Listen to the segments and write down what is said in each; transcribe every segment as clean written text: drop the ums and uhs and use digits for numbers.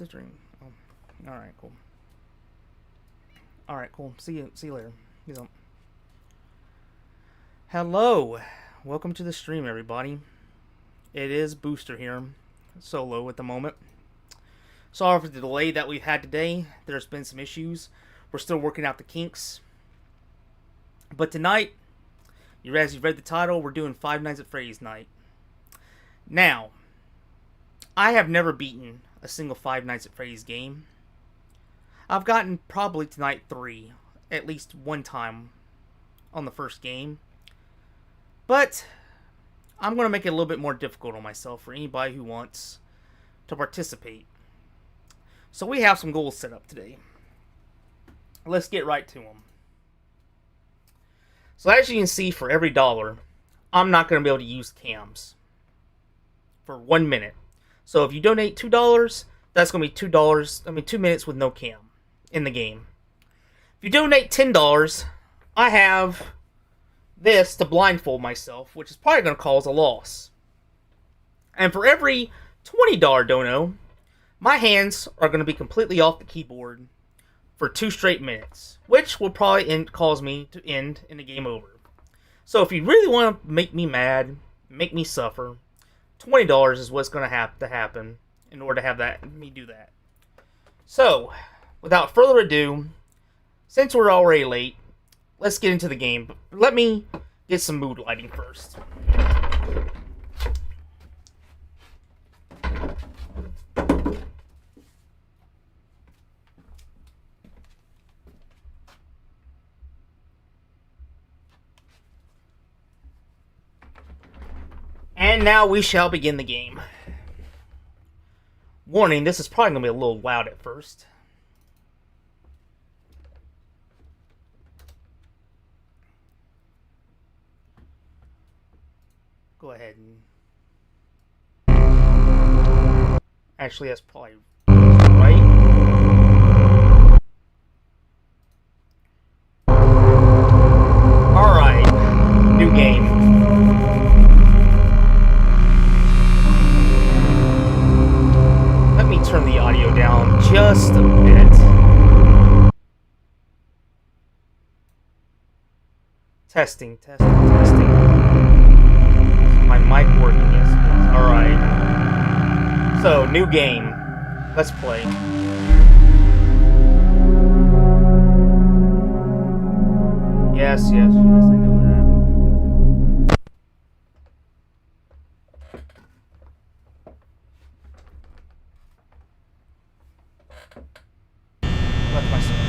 the stream. Oh, all right, cool. All right, cool. See you later. Peace out. Hello, welcome to the stream, everybody. It is Booster here, solo at the moment. Sorry for the delay that we've had today. There's been some issues. We're still working out the kinks. But tonight, as you've read the title, we're doing Five Nights at Freddy's night. Now, I have never beaten a single Five Nights at Freddy's game. I've gotten probably tonight 3, at least one time on the first game. But I'm going to make it a little bit more difficult on myself for anybody who wants to participate. So we have some goals set up today. Let's get right to them. So as you can see, for every $1, I'm not going to be able to use cams for 1 minute. So if you donate $2, that's going to be $2, 2 minutes with no cam in the game. If you donate $10, I have this to blindfold myself, which is probably going to cause a loss. And for every $20 dono, my hands are going to be completely off the keyboard for 2 straight minutes, which will probably cause me to end in the game over. So if you really want to make me mad, make me suffer, $20 is what's going to have to happen in order to have me do that. So, without further ado, since we're already late, let's get into the game. But let me get some mood lighting first. And now we shall begin the game. Warning, this is probably going to be a little loud at first. Go ahead and... Actually, that's probably right. Alright, new game. Turn the audio down just a bit. Testing. My mic working, yes. Alright. So, new game. Let's play. Yes, I know that. Left myself.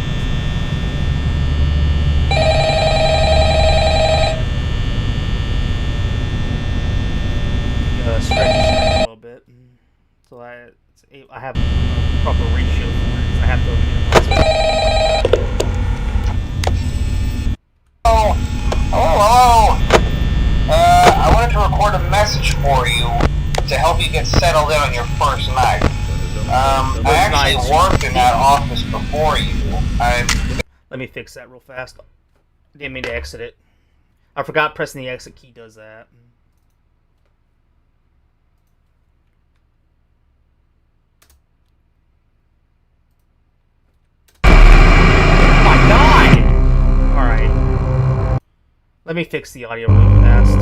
Stretch a little bit, so I have a proper ratio for it. I have to. Oh, hello. I wanted to record a message for you to help you get settled in on your first night. I actually worked in that office before you. Let me fix that real fast. Didn't mean to exit it. I forgot pressing the exit key does that. Oh my god! Alright. Let me fix the audio real fast.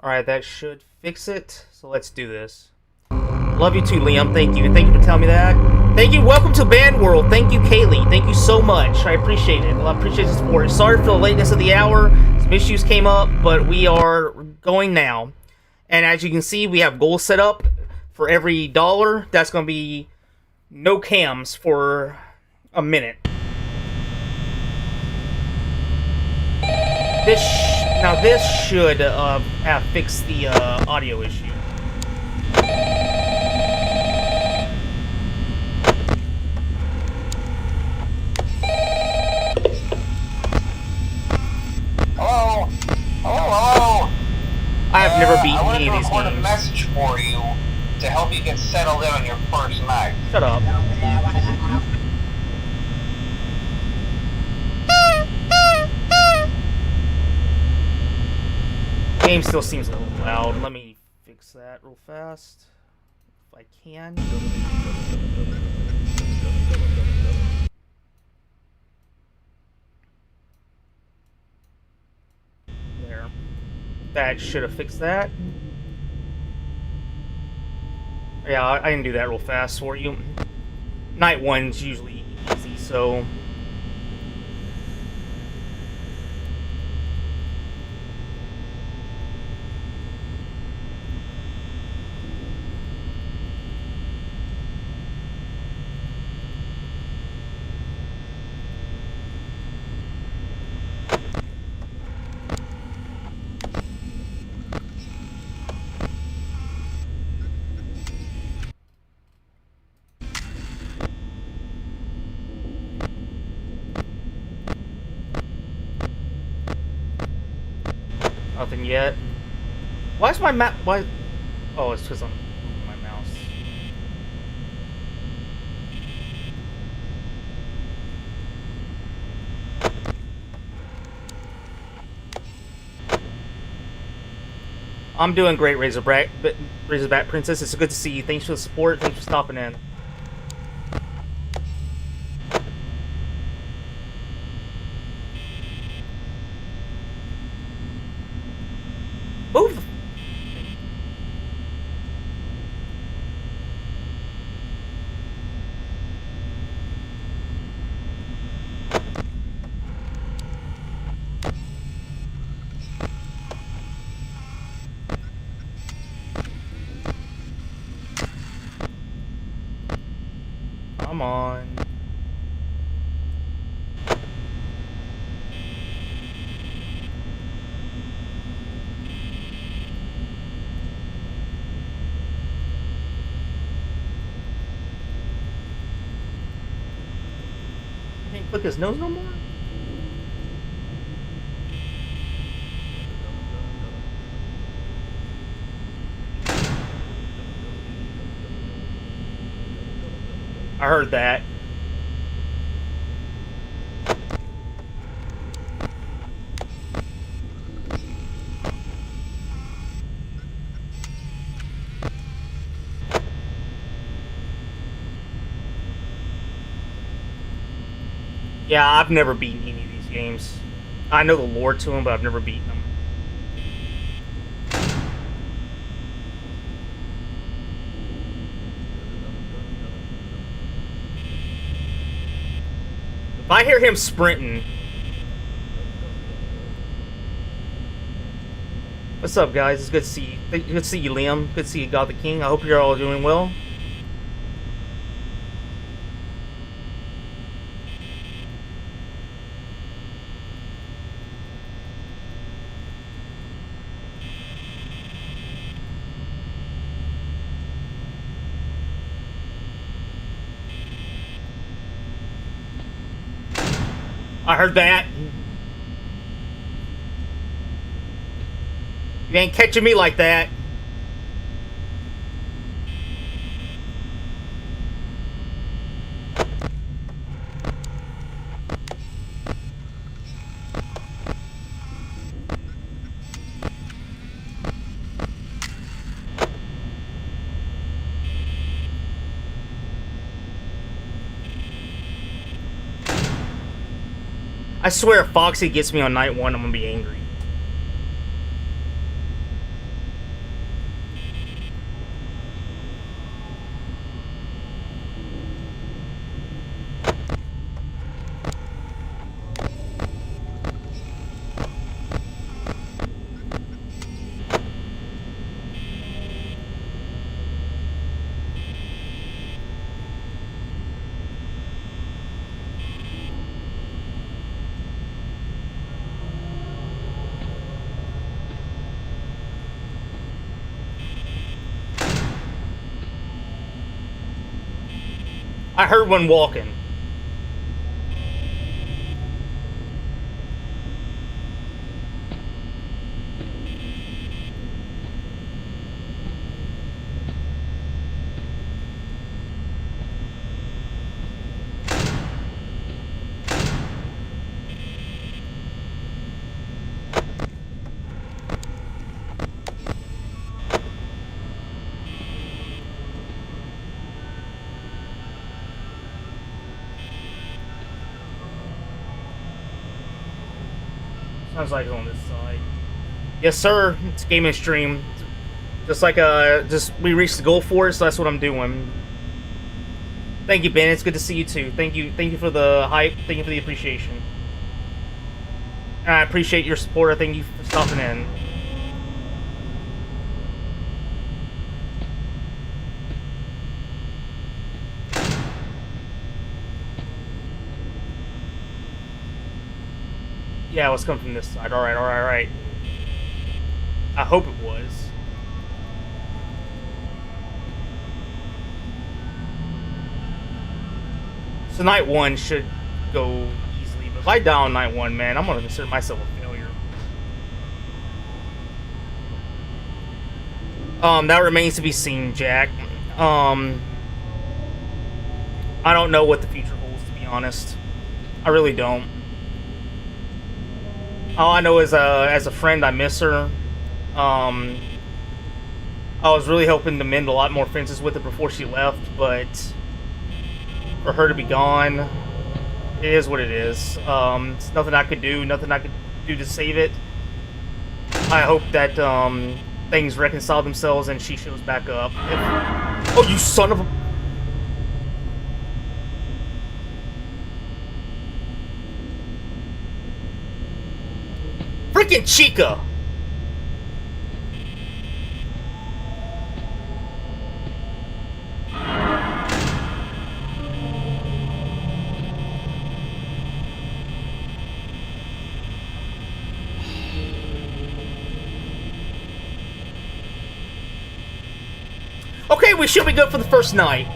Alright, that should fix it. So let's do this. Love you too, Liam. Thank you. And thank you for telling me that. Thank you. Welcome to Band World. Thank you, Kaylee. Thank you so much. I appreciate it. I appreciate the support. Sorry for the lateness of the hour. Some issues came up, but we are going now. And as you can see, we have goals set up. For every $1, that's going to be no cams for a minute. This should have fixed the audio issue. Hello. I have never beaten any of these games. I wanted to record a message for you to help you get settled in on your first night. Shut up. Game still seems a little loud. Let me fix that real fast. If I can. There. That should have fixed that. Yeah, I can do that real fast for you. Night 1's usually easy, so... Nothing yet. Why is my map... Why... Oh, it's because I'm moving my mouse. I'm doing great, Razorback Princess. It's good to see you. Thanks for the support. Thanks for stopping in. Move the... Come on. I can't click his nose no more? I heard that. Yeah, I've never beaten any of these games. I know the lore to them, but I've never beaten them. If I hear him sprinting... What's up, guys? It's good to see you. Good to see you, Liam. Good to see you, God the King. I hope you're all doing well. I heard that. You ain't catching me like that. I swear if Foxy gets me on night 1, I'm gonna be angry. I heard one walking. Sounds like it's on this side. Yes, sir. It's gaming stream. Just like we reached the goal for it, so that's what I'm doing. Thank you, Ben. It's good to see you too. Thank you for the hype. Thank you for the appreciation. And I appreciate your support. I thank you for stopping in. Yeah, let's come from this side. Alright. I hope it was. So night 1 should go easily, but if I die on night 1, man, I'm gonna consider myself a failure. That remains to be seen, Jack. I don't know what the future holds, to be honest. I really don't. All I know is, as a friend, I miss her. I was really hoping to mend a lot more fences with her before she left, but for her to be gone, it is what it is. It's nothing I could do, to save it. I hope that things reconcile themselves and she shows back up. Oh, you son of a... Freaking Chica! Okay, we should be good for the first night.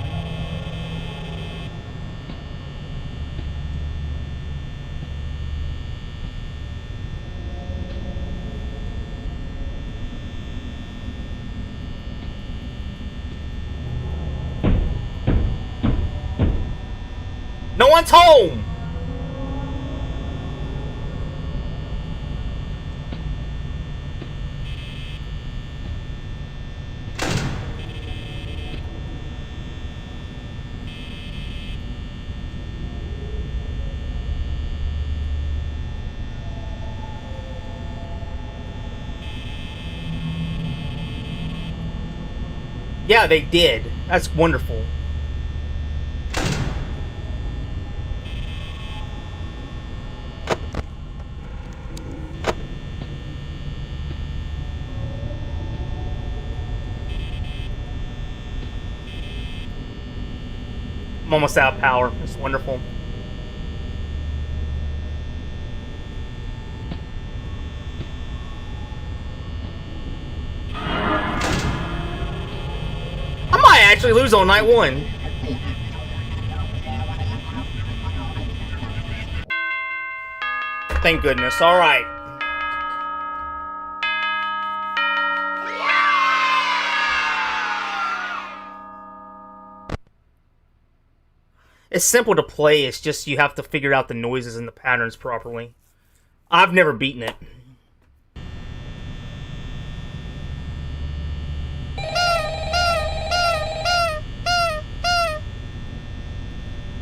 No one's home! Yeah, they did. That's wonderful. I'm almost out of power. It's wonderful. I might actually lose on night 1. Thank goodness. Alright. It's simple to play, it's just you have to figure out the noises and the patterns properly. I've never beaten it.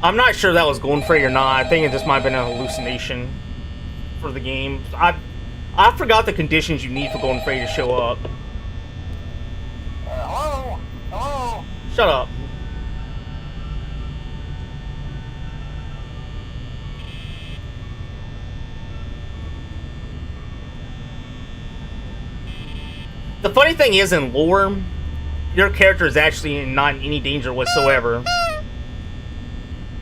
I'm not sure that was Golden Freddy or not. I think it just might have been an hallucination for the game. I forgot the conditions you need for Golden Freddy to show up. Hello? Hello? Shut up. The funny thing is, in lore, your character is actually not in any danger whatsoever.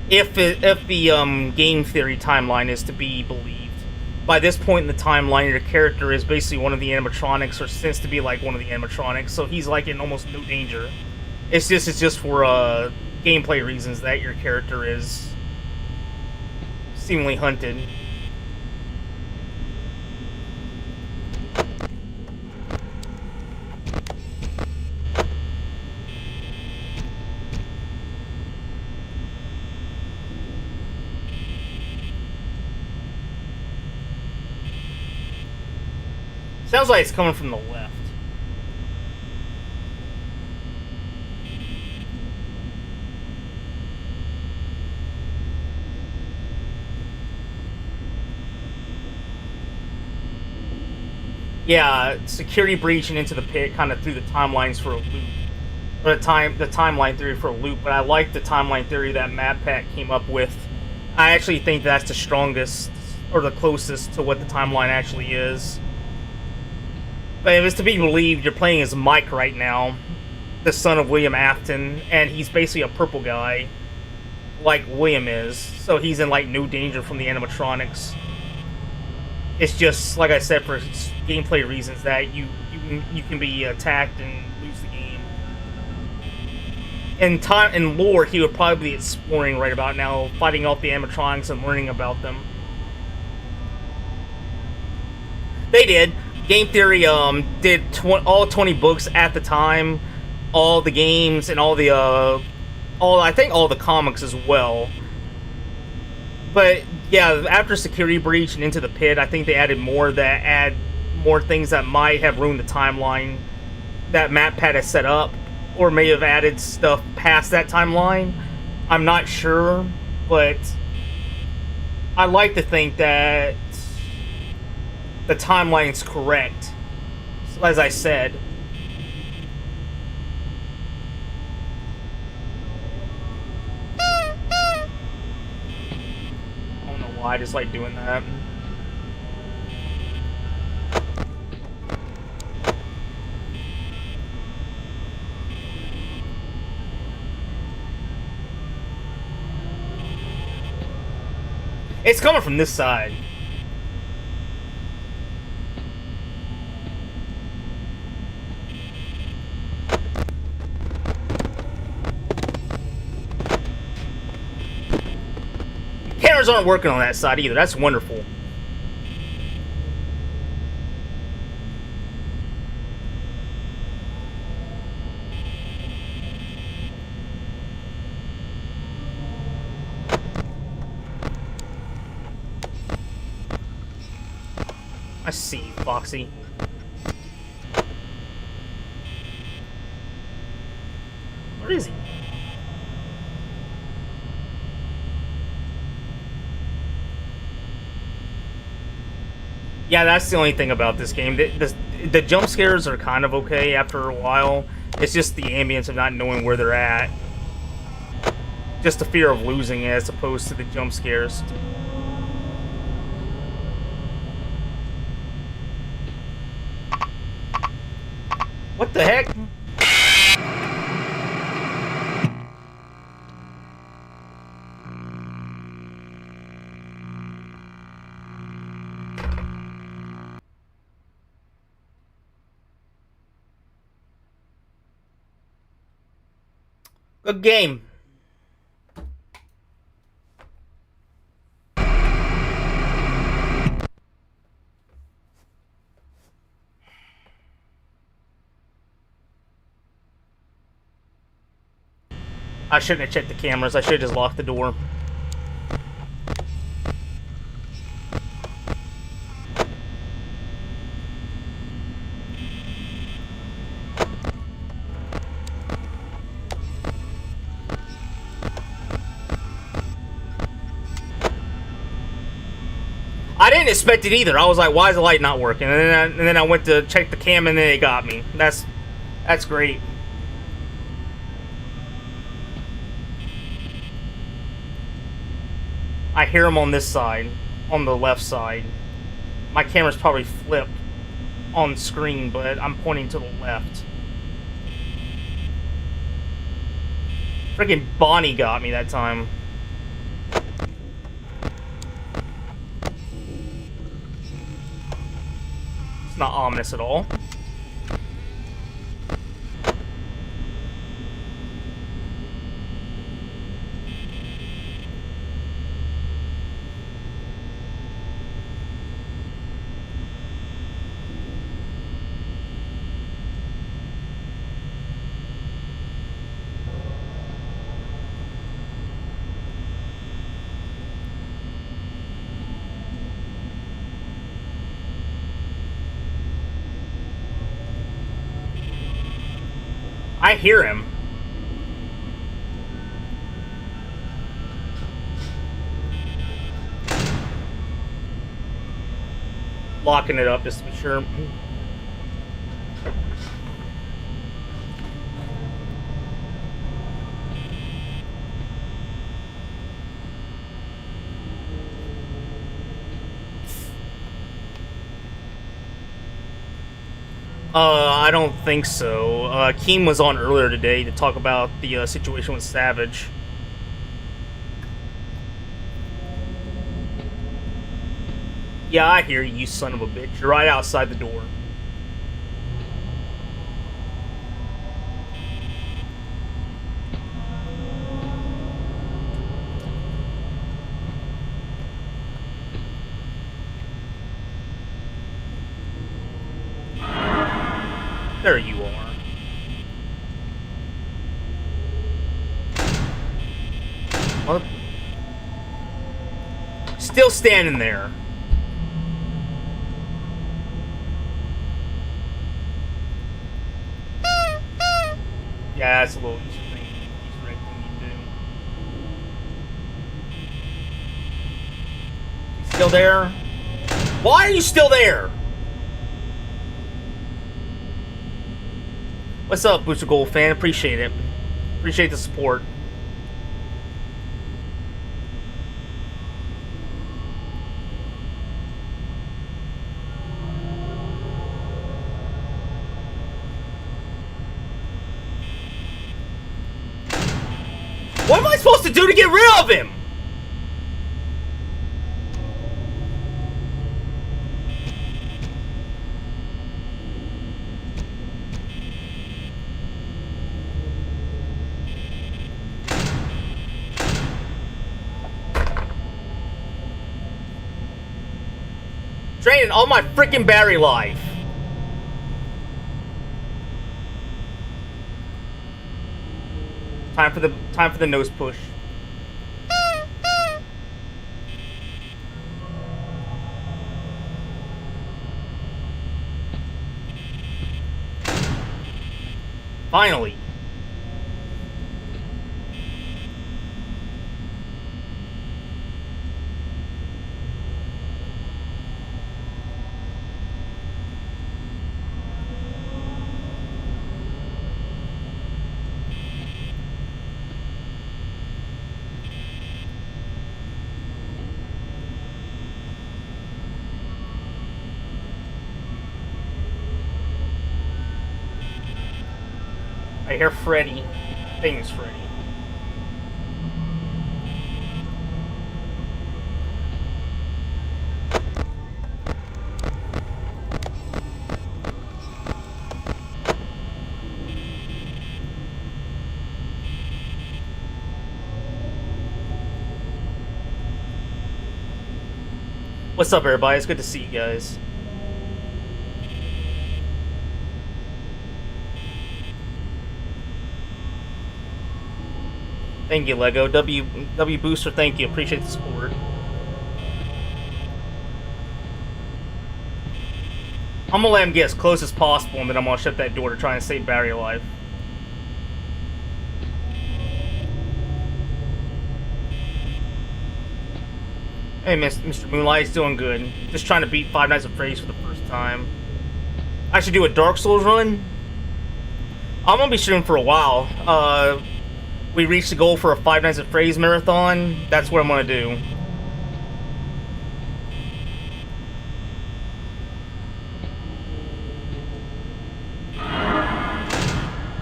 If the game theory timeline is to be believed. By this point in the timeline, your character is basically one of the animatronics, or sensed to be like one of the animatronics, so he's like in almost no danger. It's just for gameplay reasons that your character is seemingly hunted. Sounds like it's coming from the left. Yeah, security breaching into the pit kind of threw the timelines for a loop. Or the timeline theory for a loop, but I like the timeline theory that MadPat came up with. I actually think that's the strongest, or the closest to what the timeline actually is. But if it's to be believed, you're playing as Mike right now, the son of William Afton, and he's basically a purple guy, like William is. So he's in like no danger from the animatronics. It's just, like I said, for gameplay reasons that you can be attacked and lose the game. In lore, he would probably be exploring right about now, fighting off the animatronics and learning about them. They did. Game Theory did all 20 books at the time, all the games and all the I think all the comics as well. But yeah, after Security Breach and Into the Pit, I think they added more that add more things that might have ruined the timeline that MatPat has set up, or may have added stuff past that timeline. I'm not sure, but I like to think that the timeline's correct, as I said. I don't know why I just like doing that. It's coming from this side. Cameras aren't working on that side either. That's wonderful. I see, Foxy. Where is he? Yeah, that's the only thing about this game. The jump scares are kind of okay after a while. It's just the ambience of not knowing where they're at. Just the fear of losing it as opposed to the jump scares. What the heck? Good game. I shouldn't have checked the cameras. I should have just locked the door. I didn't expect it either. I was like, why is the light not working? And then I went to check the cam and then it got me. That's great. I hear him on this side, on the left side. My camera's probably flipped on screen, but I'm pointing to the left. Freaking Bonnie got me that time. It's not ominous at all. I hear him. Locking it up just to be sure. I don't think so. Keem was on earlier today to talk about the situation with Savage. Yeah, I hear you, son of a bitch. You're right outside the door. There you are. What? Still standing there. Yeah, that's a little Easter egg thing you do. You still there? Why are you still there? What's up, Booster Gold fan? Appreciate it. Appreciate the support. What am I supposed to do to get rid of him? Draining all my freaking battery life. Time for the nose push. Finally. I hear Freddy. I think it's Freddy. What's up, everybody? It's good to see you guys. Thank you, Lego. W Booster, thank you. Appreciate the support. I'm gonna let him get as close as possible, and then I'm gonna shut that door to try and save battery life. Hey, Mr. Moonlight's doing good. Just trying to beat Five Nights at Freddy's for the first time. I should do a Dark Souls run. I'm gonna be streaming for a while. We reached the goal for a Five Nights at Freddy's marathon. That's what I'm gonna do.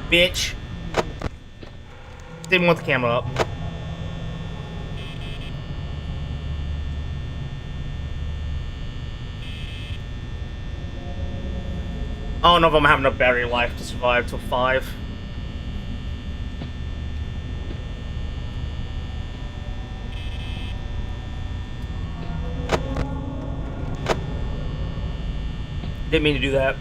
Bitch. Didn't want the camera up. I don't know if I'm having enough battery life to survive till 5. Didn't mean to do that.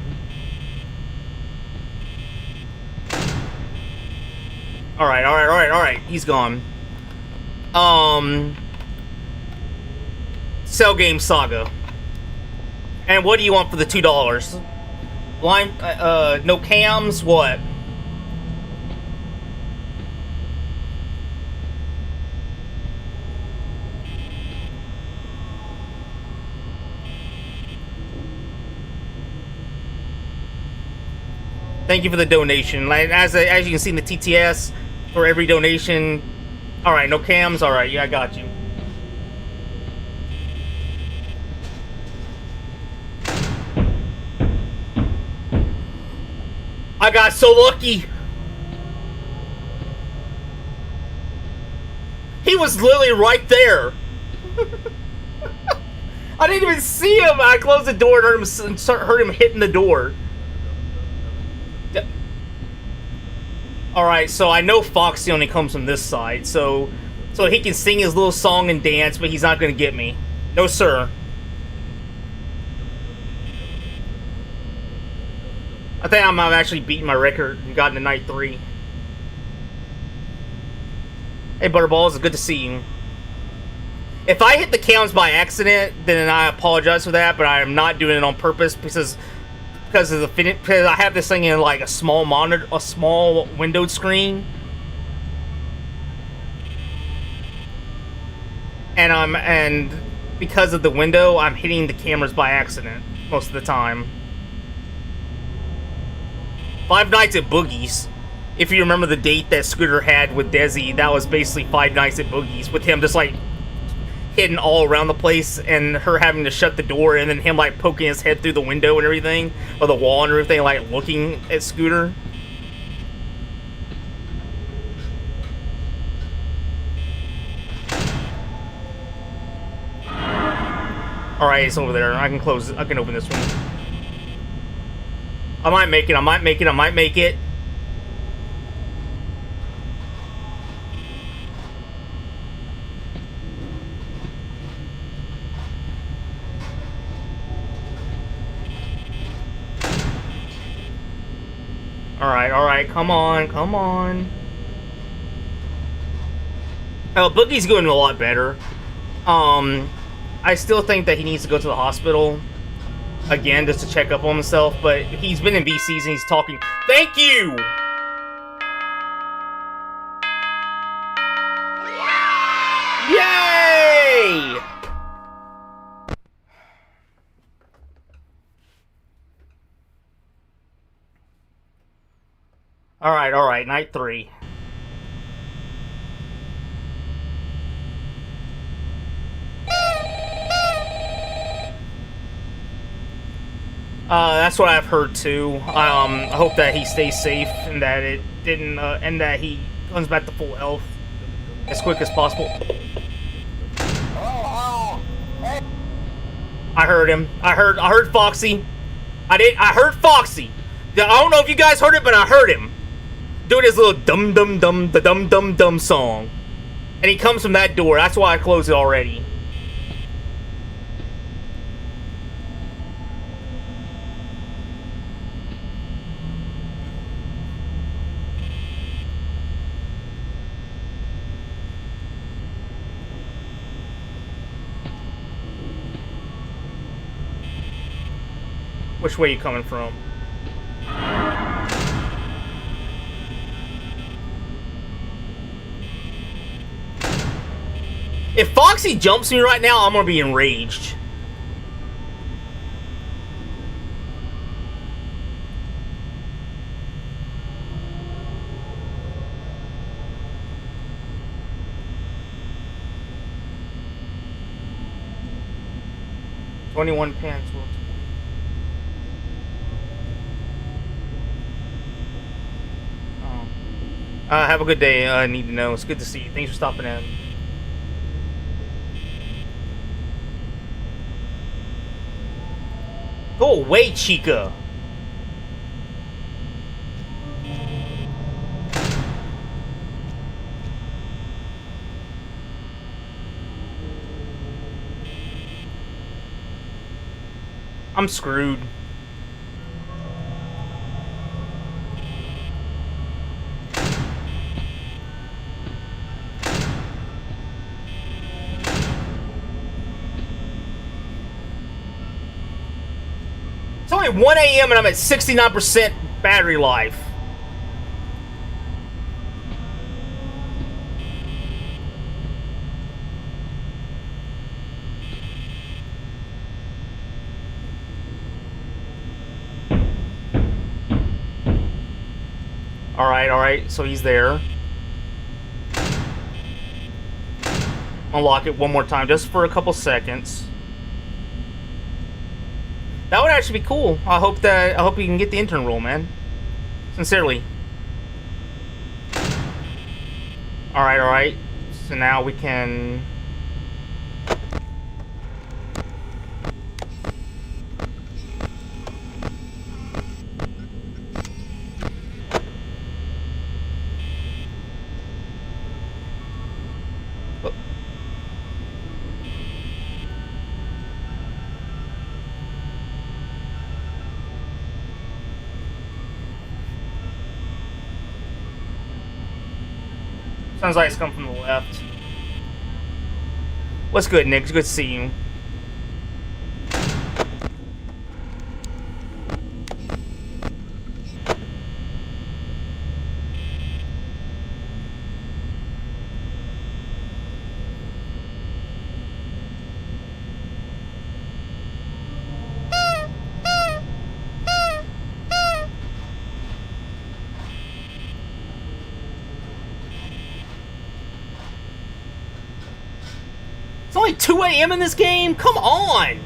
Alright. He's gone. Cell Game Saga. And what do you want for the $2? Blind, no cams, what? Thank you for the donation. Like, as you can see in the TTS, for every donation. Alright, no cams, alright, yeah, I got you. got so lucky. He was literally right there. I didn't even see him. I closed the door and heard him hitting the door. Alright, so I know Foxy only comes from this side, so he can sing his little song and dance, but he's not going to get me. No, sir. I think I've actually beaten my record and gotten to night 3. Hey, Butterballs, it's good to see you. If I hit the cams by accident, then I apologize for that, but I am not doing it on purpose because I have this thing in like a small monitor, a small windowed screen, and because of the window, I'm hitting the cameras by accident most of the time. Five Nights at Boogie's. If you remember the date that Scooter had with Desi, that was basically Five Nights at Boogie's, with him just like hidden all around the place and her having to shut the door and then him like poking his head through the window and everything, or the wall and everything, like looking at Scooter. Alright, it's over there. I can close it. I can open this one. I might make it. I might make it. I might make it. Alright, come on, come on. Oh, Boogie's going a lot better. I still think that he needs to go to the hospital again just to check up on himself, but he's been in VCs and he's talking. Thank you! Yay! Alright, night 3. That's what I've heard too. I hope that he stays safe and that it didn't, and that he comes back to full health as quick as possible. I heard him. I heard Foxy. I heard Foxy. I don't know if you guys heard it, but I heard him doing his little dum dum dum the dum dum dum song, and he comes from that door. That's why I closed it already. Which way are you coming from? If Foxy jumps me right now, I'm gonna be enraged. $21 pants. Have a good day. I need to know. It's good to see you. Thanks for stopping in. Go away, Chica. I'm screwed. It's only 1 a.m. and I'm at 69% battery life. Alright, so he's there. Unlock it one more time, just for a couple seconds. That would actually be cool. I hope you can get the intern role, man. Sincerely. Alright, alright. So now we can... Sounds like it's coming from the left. What's good, Nick? It's good to see you. It's only 2 a.m. in this game? Come on!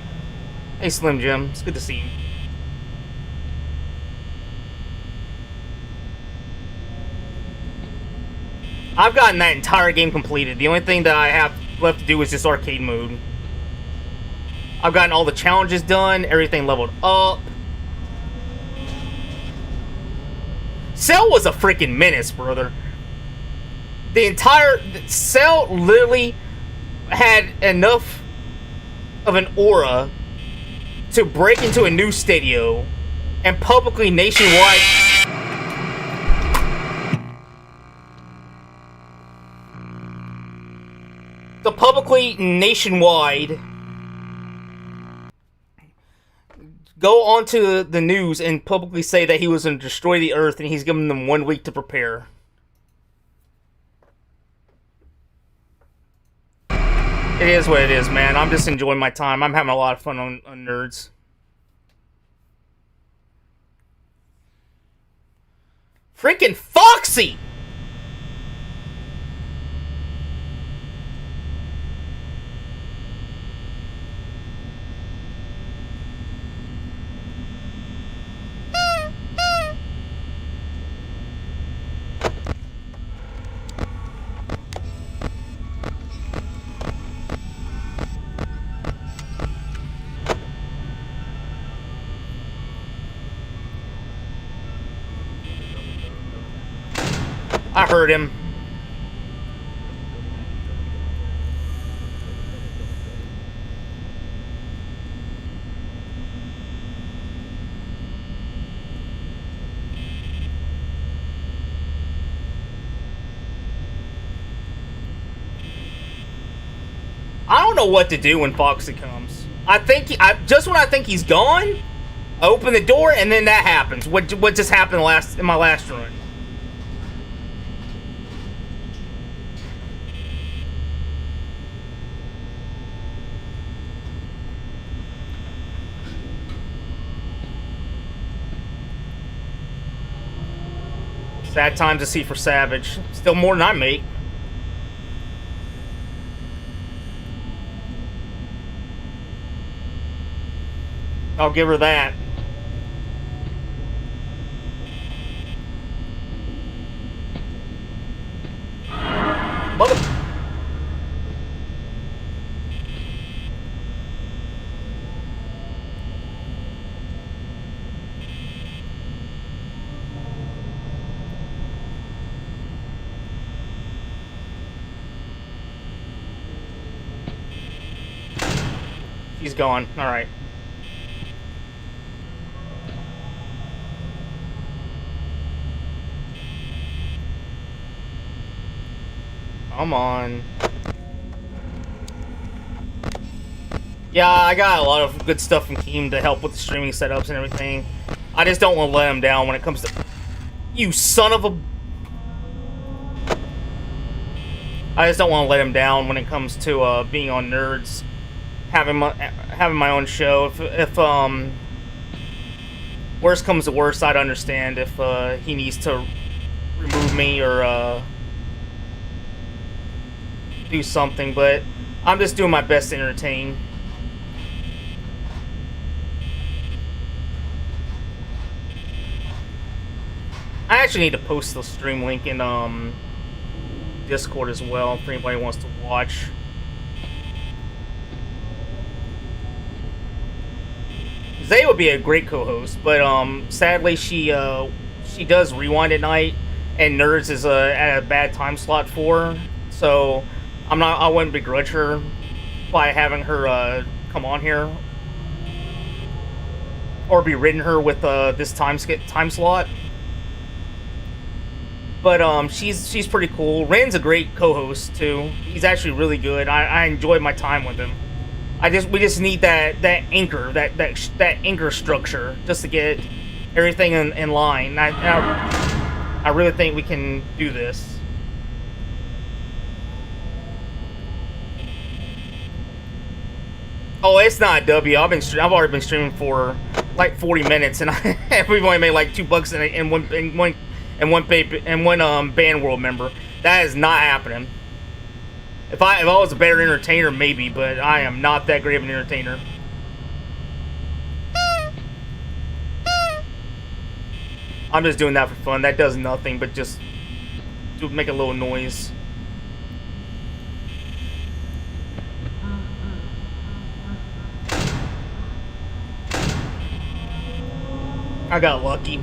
Hey, Slim Jim. It's good to see you. I've gotten that entire game completed. The only thing that I have left to do is this arcade mode. I've gotten all the challenges done, everything leveled up. Cell was a freaking menace, brother. The entire... Cell literally... had enough of an aura to break into a news studio and publicly nationwide go onto the news and publicly say that he was going to destroy the earth and he's giving them 1 week to prepare. It is what it is, man. I'm just enjoying my time. I'm having a lot of fun on Nerds. Freaking Foxy! I heard him. I don't know what to do when Foxy comes. Just when I think he's gone, I open the door and then that happens. What just happened in my last run? Sad times to see for Savage. Still more than I make. I'll give her that. Mother... He's gone. All right. Come on. Yeah, I got a lot of good stuff from Keem to help with the streaming setups and everything. I just don't want to let him down when it comes to... You son of a... I just don't want to let him down when it comes to being on Nerds. Having my own show. If worst comes to worst, I'd understand if he needs to remove me or do something, but I'm just doing my best to entertain. I actually need to post the stream link in Discord as well for anybody who wants to watch. Zay would be a great co-host, but sadly she does rewind at night, and Nerds is at a bad time slot for her. So I wouldn't begrudge her by having her come on here or be ridden her with this time slot. But she's pretty cool. Ren's a great co-host too. He's actually really good. I enjoyed my time with him. We just need that anchor, that anchor structure, just to get everything in line. I really think we can do this. Oh, it's not a W. I've already been streaming for like 40 minutes, and we've only made like $2 and one band world member. That is not happening. If I was a better entertainer, maybe, but I am not that great of an entertainer. I'm just doing that for fun. That does nothing but just to make a little noise. I got lucky,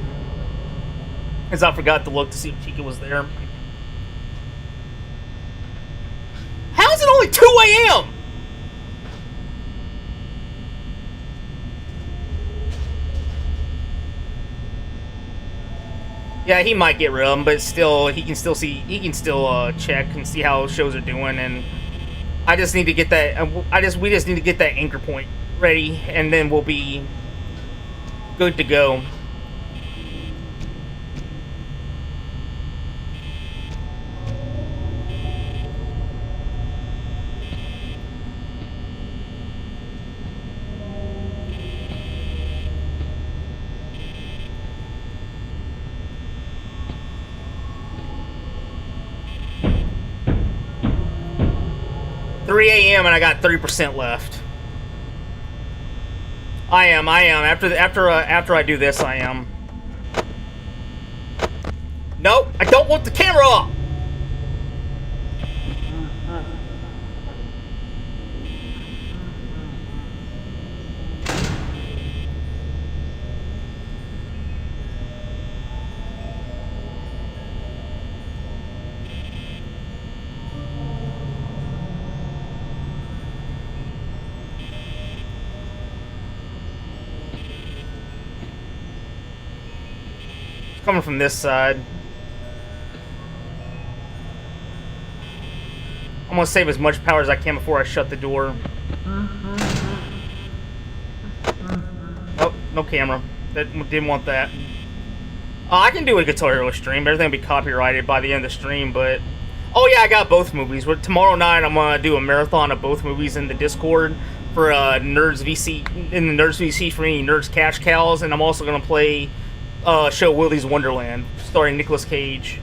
as I forgot to look to see if Chica was there. How's it only 2 a.m.? Yeah, he might get rid of them, but still, he can still check and see how shows are doing, and I just need to get that. We just need to get that anchor point ready, and then we'll be good to go. A.m. and I got 30% left. I am. After I do this, I am. Nope, I don't want the camera off. Coming from this side. I'm gonna save as much power as I can before I shut the door. Oh, no camera. Didn't want that. I can do a Guitar Hero stream. Everything will be copyrighted by the end of the stream, but... Oh yeah, I got both movies. Tomorrow night I'm gonna do a marathon of both movies in the Discord for Nerds VC, in the Nerds VC for any Nerds Cash Cows, and I'm also gonna play show Willy's Wonderland, starring Nicolas Cage.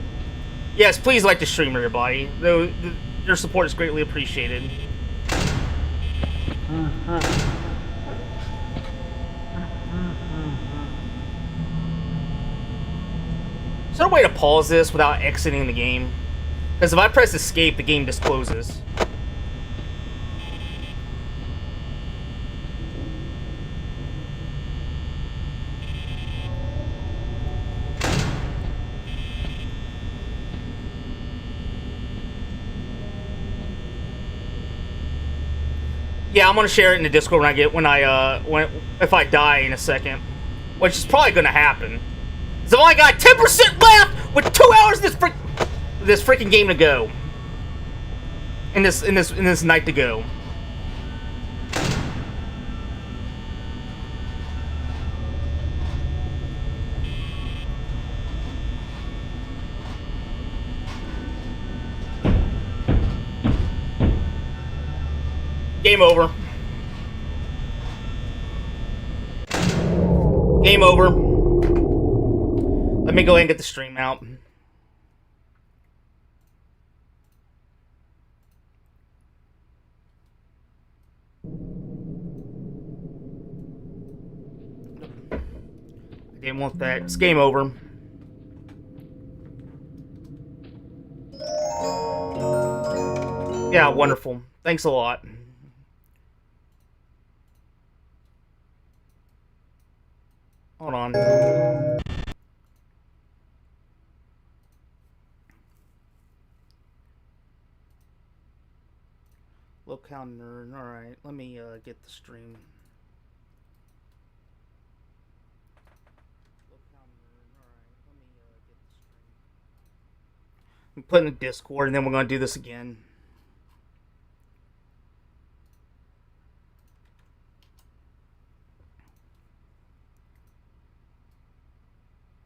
Yes, please like the stream, everybody. Your support is greatly appreciated. Is there a way to pause this without exiting the game? Because if I press escape, the game just closes. Yeah, I'm gonna share it in the Discord if I die in a second, which is probably gonna happen. So I only got 10% left with 2 hours of this freaking game to go. In this night to go. Game over. Game over. Let me go ahead and get the stream out. I didn't want that. It's game over. Yeah, wonderful. Thanks a lot. Hold on. Locale nerd. Alright, let me get the stream. We put in the Discord, and then we're going to do this again.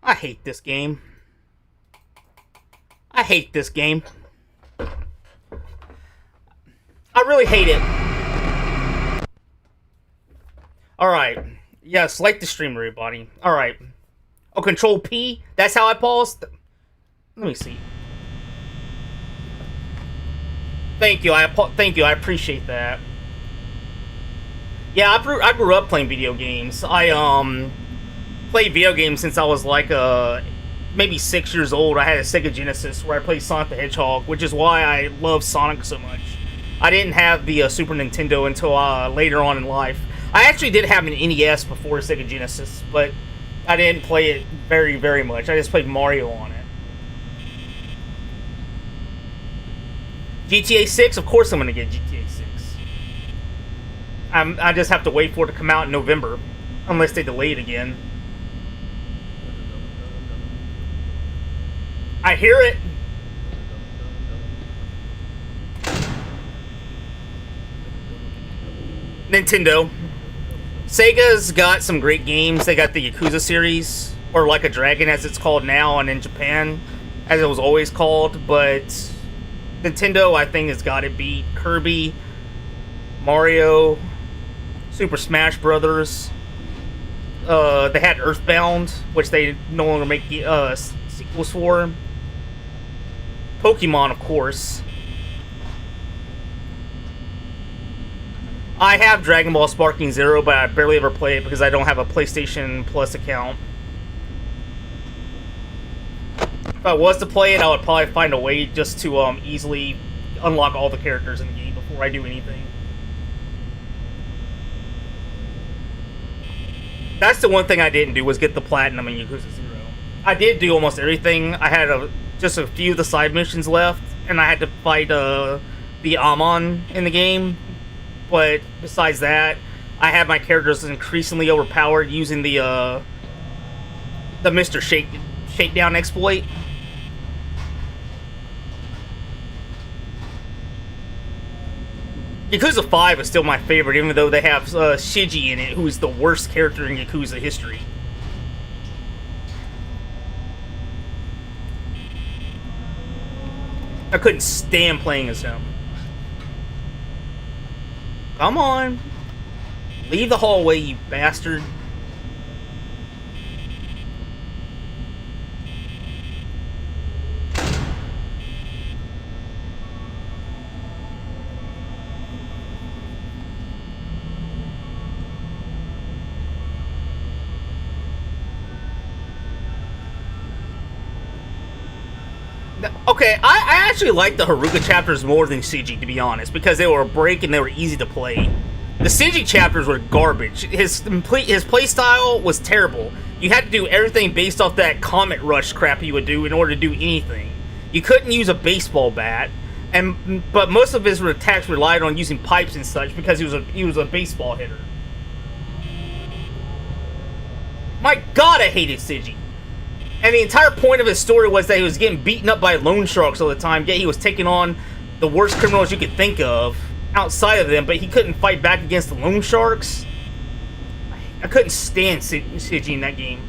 I hate this game. I hate this game. I really hate it. Alright. Yes, like the stream, everybody. Alright. Oh, Control P? That's how I paused? Let me see. Thank you. Thank you. I appreciate that. Yeah, I grew up playing video games. I played video games since I was like maybe 6 years old. I had a Sega Genesis where I played Sonic the Hedgehog, which is why I love Sonic so much. I didn't have the Super Nintendo until later on in life. I actually did have an NES before Sega Genesis, but I didn't play it very, very much. I just played Mario on it. GTA 6? Of course I'm going to get GTA 6. I just have to wait for it to come out in November, unless they delay it again. I hear it. Nintendo. Sega's got some great games. They got the Yakuza series, or Like a Dragon as it's called now, and in Japan, as it was always called, but Nintendo, I think, has got it beat. Kirby, Mario, Super Smash Brothers. They had Earthbound, which they no longer make sequels for. Pokemon, of course. I have Dragon Ball Sparking Zero, but I barely ever play it because I don't have a PlayStation Plus account. If I was to play it, I would probably find a way just to easily unlock all the characters in the game before I do anything. That's the one thing I didn't do, was get the Platinum in Yakuza 0. I did do almost everything. I had just a few of the side missions left, and I had to fight the Amon in the game. But besides that, I had my characters increasingly overpowered using the Mr. Shakedown exploit. Yakuza 5 is still my favorite, even though they have Shiji in it, who is the worst character in Yakuza history. I couldn't stand playing as him. Come on. Leave the hallway, you bastard. Okay, I actually like the Haruka chapters more than Shiji, to be honest, because they were a break and they were easy to play. The Shiji chapters were garbage. His playstyle was terrible. You had to do everything based off that Comet Rush crap you would do in order to do anything. You couldn't use a baseball bat, but most of his attacks relied on using pipes and such because he was a baseball hitter. My God, I hated Shiji. And the entire point of his story was that he was getting beaten up by loan sharks all the time, yet he was taking on the worst criminals you could think of outside of them, but he couldn't fight back against the loan sharks. I couldn't stand Shiji in that game.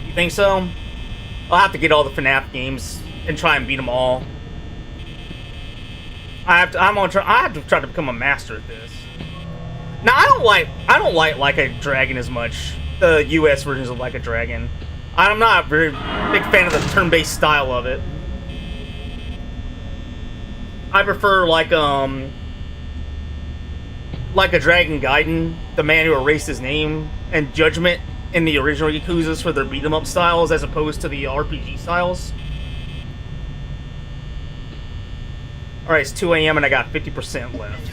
You think so? I'll have to get all the FNAF games and try and beat them all. I have to try to become a master at this. Now I don't like a Dragon as much. The US versions of Like a Dragon. I'm not a very big fan of the turn-based style of it. I prefer like like a Dragon Gaiden, the man who erased his name, and Judgment in the original Yakuzas for their beat 'em up styles as opposed to the RPG styles. Alright, it's 2 a.m. and I got 50% left.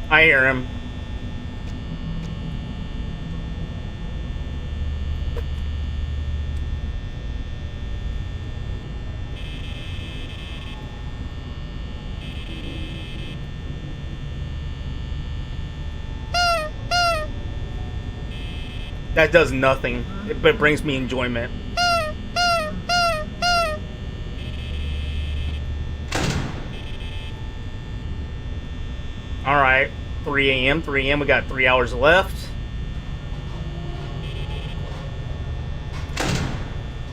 I hear him. That does nothing, but it brings me enjoyment. Alright, 3 a.m., 3 a.m., we got 3 hours left.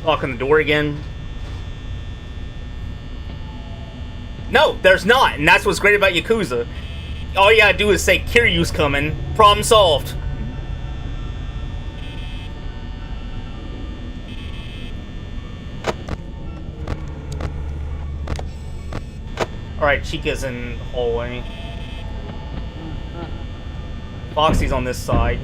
Locking the door again. No, there's not, and that's what's great about Yakuza. All you gotta do is say, Kiryu's coming, problem solved. Alright, Chica's in the hallway. Foxy's on this side.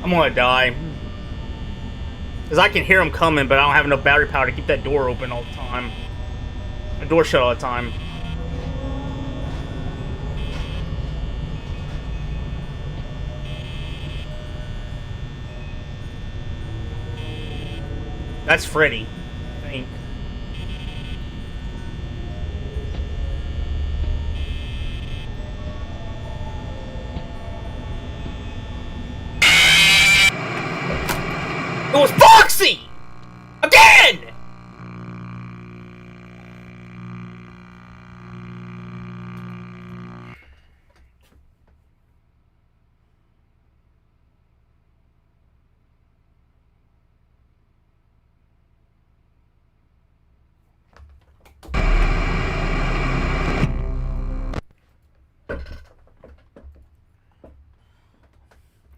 I'm gonna die. Because I can hear him coming, but I don't have enough battery power to keep that door open all the time. The door shut all the time. That's Freddy, I think. It was Foxy! Again!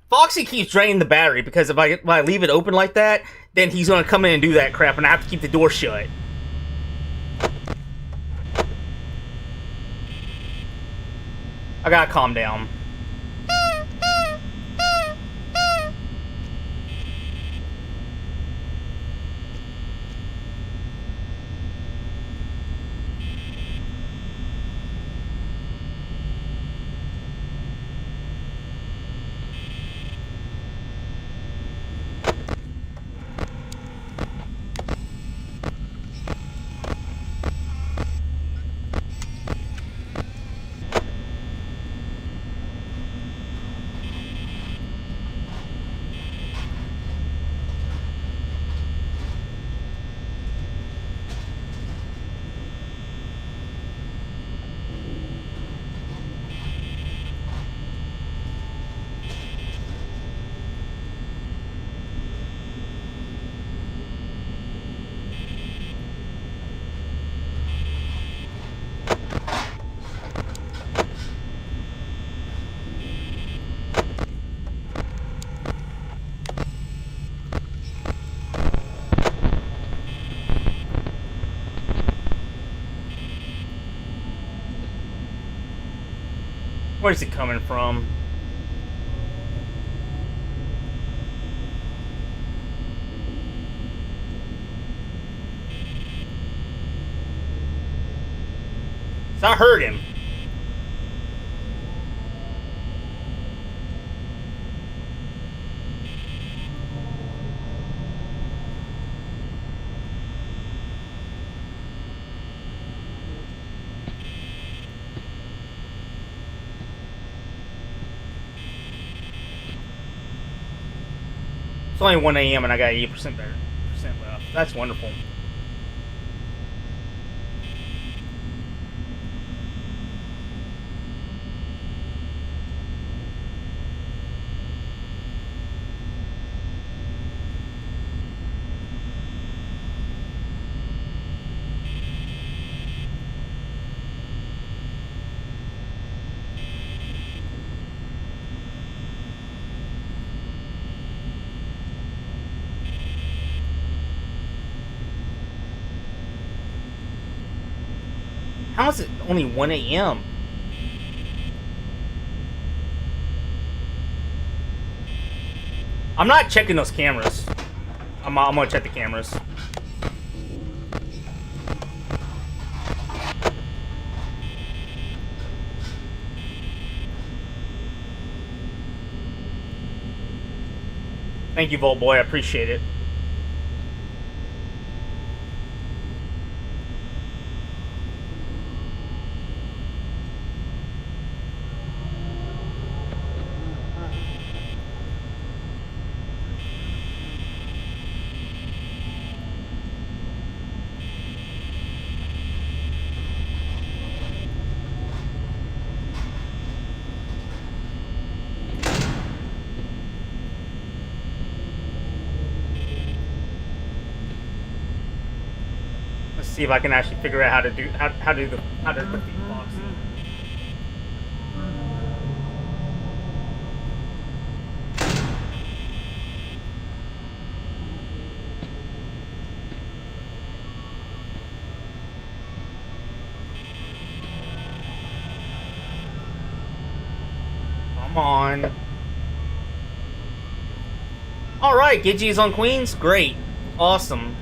Foxy keeps draining the battery because if I leave it open like that, then he's gonna come in and do that crap, and I have to keep the door shut. I gotta calm down. Where's it coming from? So I heard him. It's only 1 a.m. and I got 80% left. That's wonderful. How is it only 1 a.m.? I'm not checking those cameras. I'm gonna check the cameras. Thank you, Volt Boy. I appreciate it. See if I can actually figure out how to defeat Foxy. Come on. All right, Gidgey's on Queens. Great, awesome.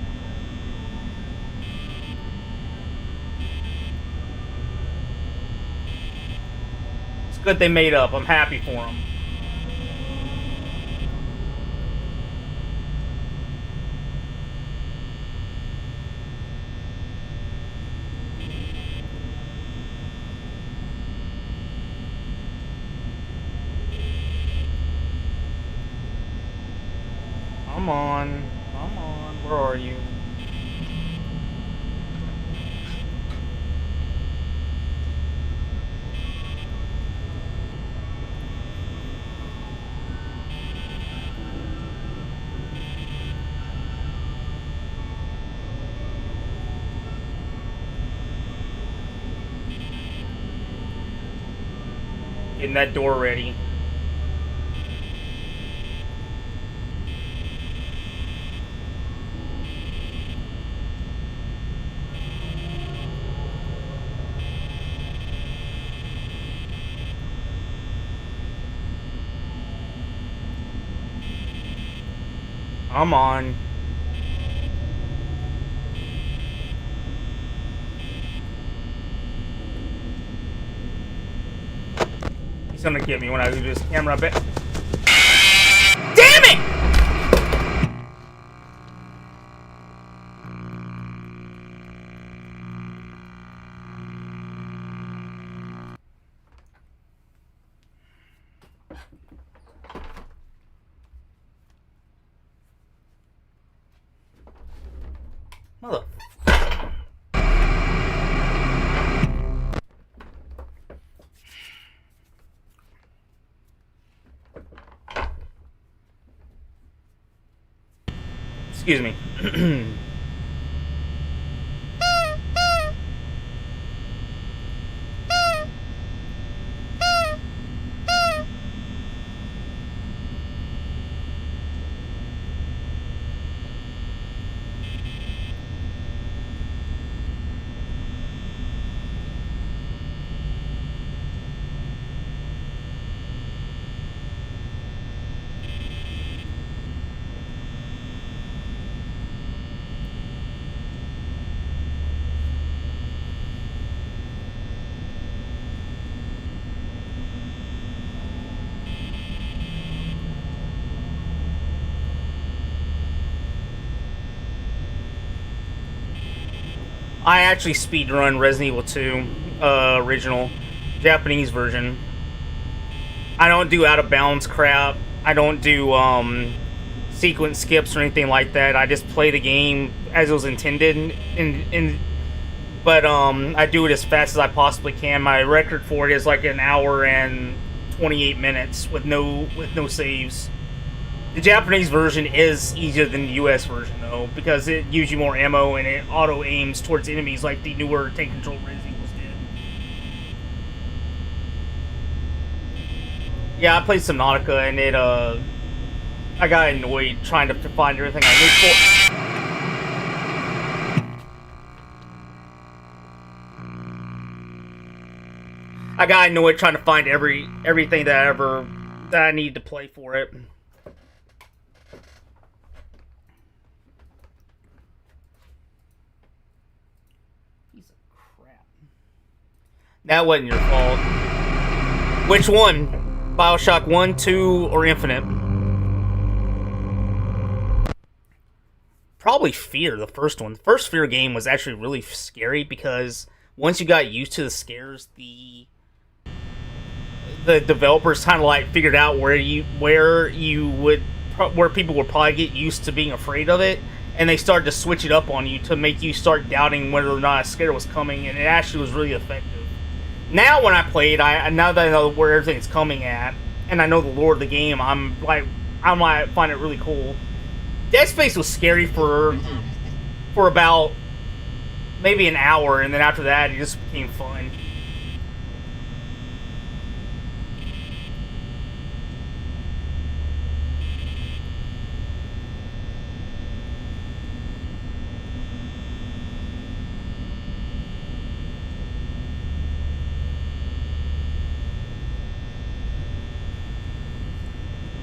Good they made up. I'm happy for them. Come on. Come on. Where are you? Getting that door ready. Come on. He's gonna get me when I do this camera, I bet. Damn it! Mother. Excuse me. I actually speedrun Resident Evil 2 original Japanese version. I don't do out of bounds crap. I don't do sequence skips or anything like that. I just play the game as it was intended, but I do it as fast as I possibly can. My record for it is like an hour and 28 minutes with no saves. The Japanese version is easier than the US version, though, because it gives you more ammo and it auto-aims towards enemies like the newer tank-controlled Resident Evils did. Yeah, I played Subnautica, and I got annoyed trying to find everything I need for. I got annoyed trying to find everything that I needed to play for it. Piece of crap. That wasn't your fault. Which one? BioShock 1, 2, or Infinite? Probably Fear, the first one. The first Fear game was actually really scary because once you got used to the scares, the developers kind of like figured out where people would probably get used to being afraid of it, and they started to switch it up on you to make you start doubting whether or not a scare was coming, and it actually was really effective. Now when I play it, now that I know where everything's coming at, and I know the lore of the game, I might find it really cool. Dead Space was scary for about maybe an hour, and then after that, it just became fun.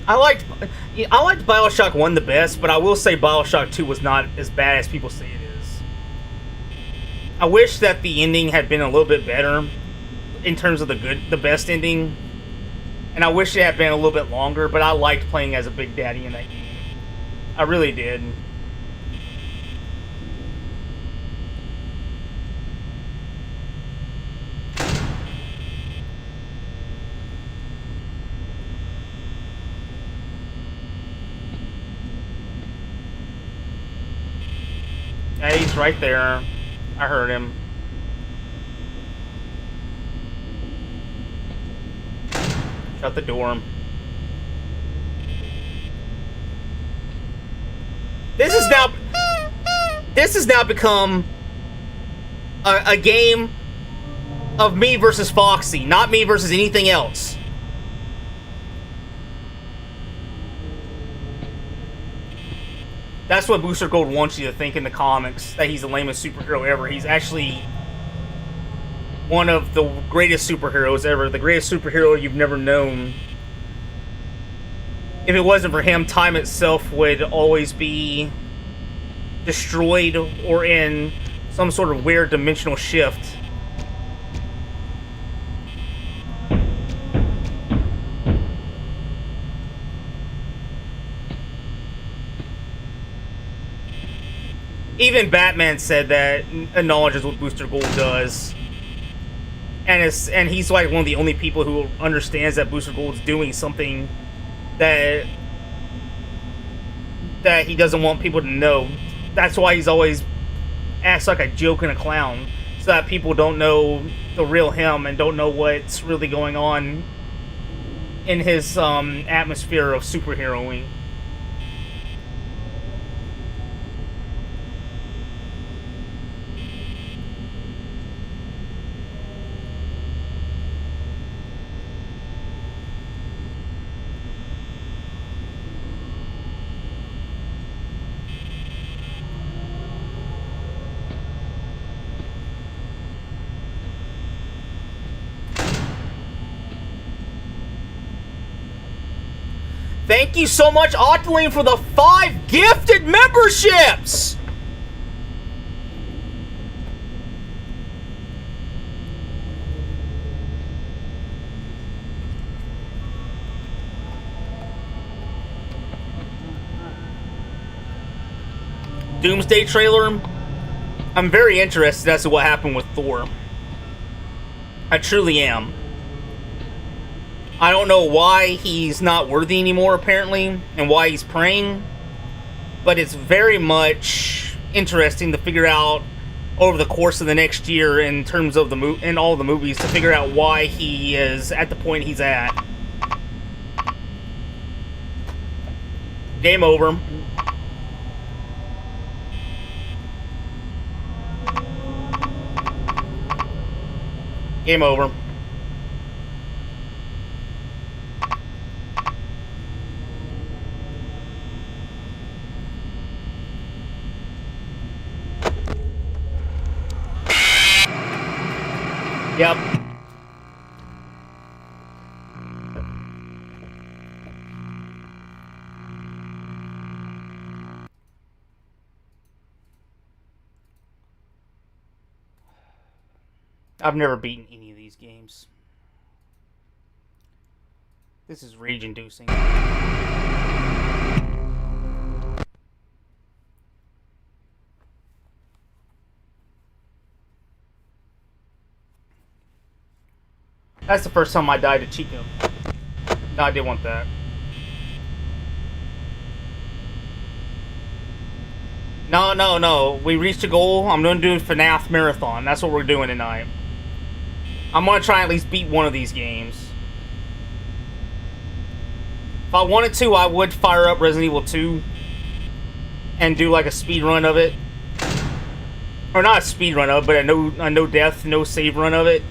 I liked BioShock 1 the best, but I will say BioShock 2 was not as bad as people say it is. I wish that the ending had been a little bit better in terms of the best ending. And I wish it had been a little bit longer, but I liked playing as a Big Daddy in that game. I really did. Yeah, he's right there. I heard him. Shut the door. This has now become a game of me versus Foxy, not me versus anything else. That's what Booster Gold wants you to think in the comics, that he's the lamest superhero ever. He's actually one of the greatest superheroes ever, the greatest superhero you've never known. If it wasn't for him, time itself would always be destroyed or in some sort of weird dimensional shift. Even Batman said that, acknowledges what Booster Gold does. And he's like one of the only people who understands that Booster Gold's doing something that he doesn't want people to know. That's why he's always acts like a joke and a clown, so that people don't know the real him and don't know what's really going on in his atmosphere of superheroing. Thank you so much, Octoling, for the 5 gifted memberships! Doomsday trailer? I'm very interested as to what happened with Thor. I truly am. I don't know why he's not worthy anymore, apparently, and why he's praying, but it's very much interesting to figure out over the course of the next year in terms of in all the movies, to figure out why he is at the point he's at. Game over. Game over. Yep. I've never beaten any of these games. This is rage-inducing. That's the first time I died to Chico. No, I didn't want that. No. We reached a goal. I'm going to do a FNAF marathon. That's what we're doing tonight. I'm going to try and at least beat one of these games. If I wanted to, I would fire up Resident Evil 2 and do like a speed run of it. Or not a speed run of it, but a no death, no save run of it.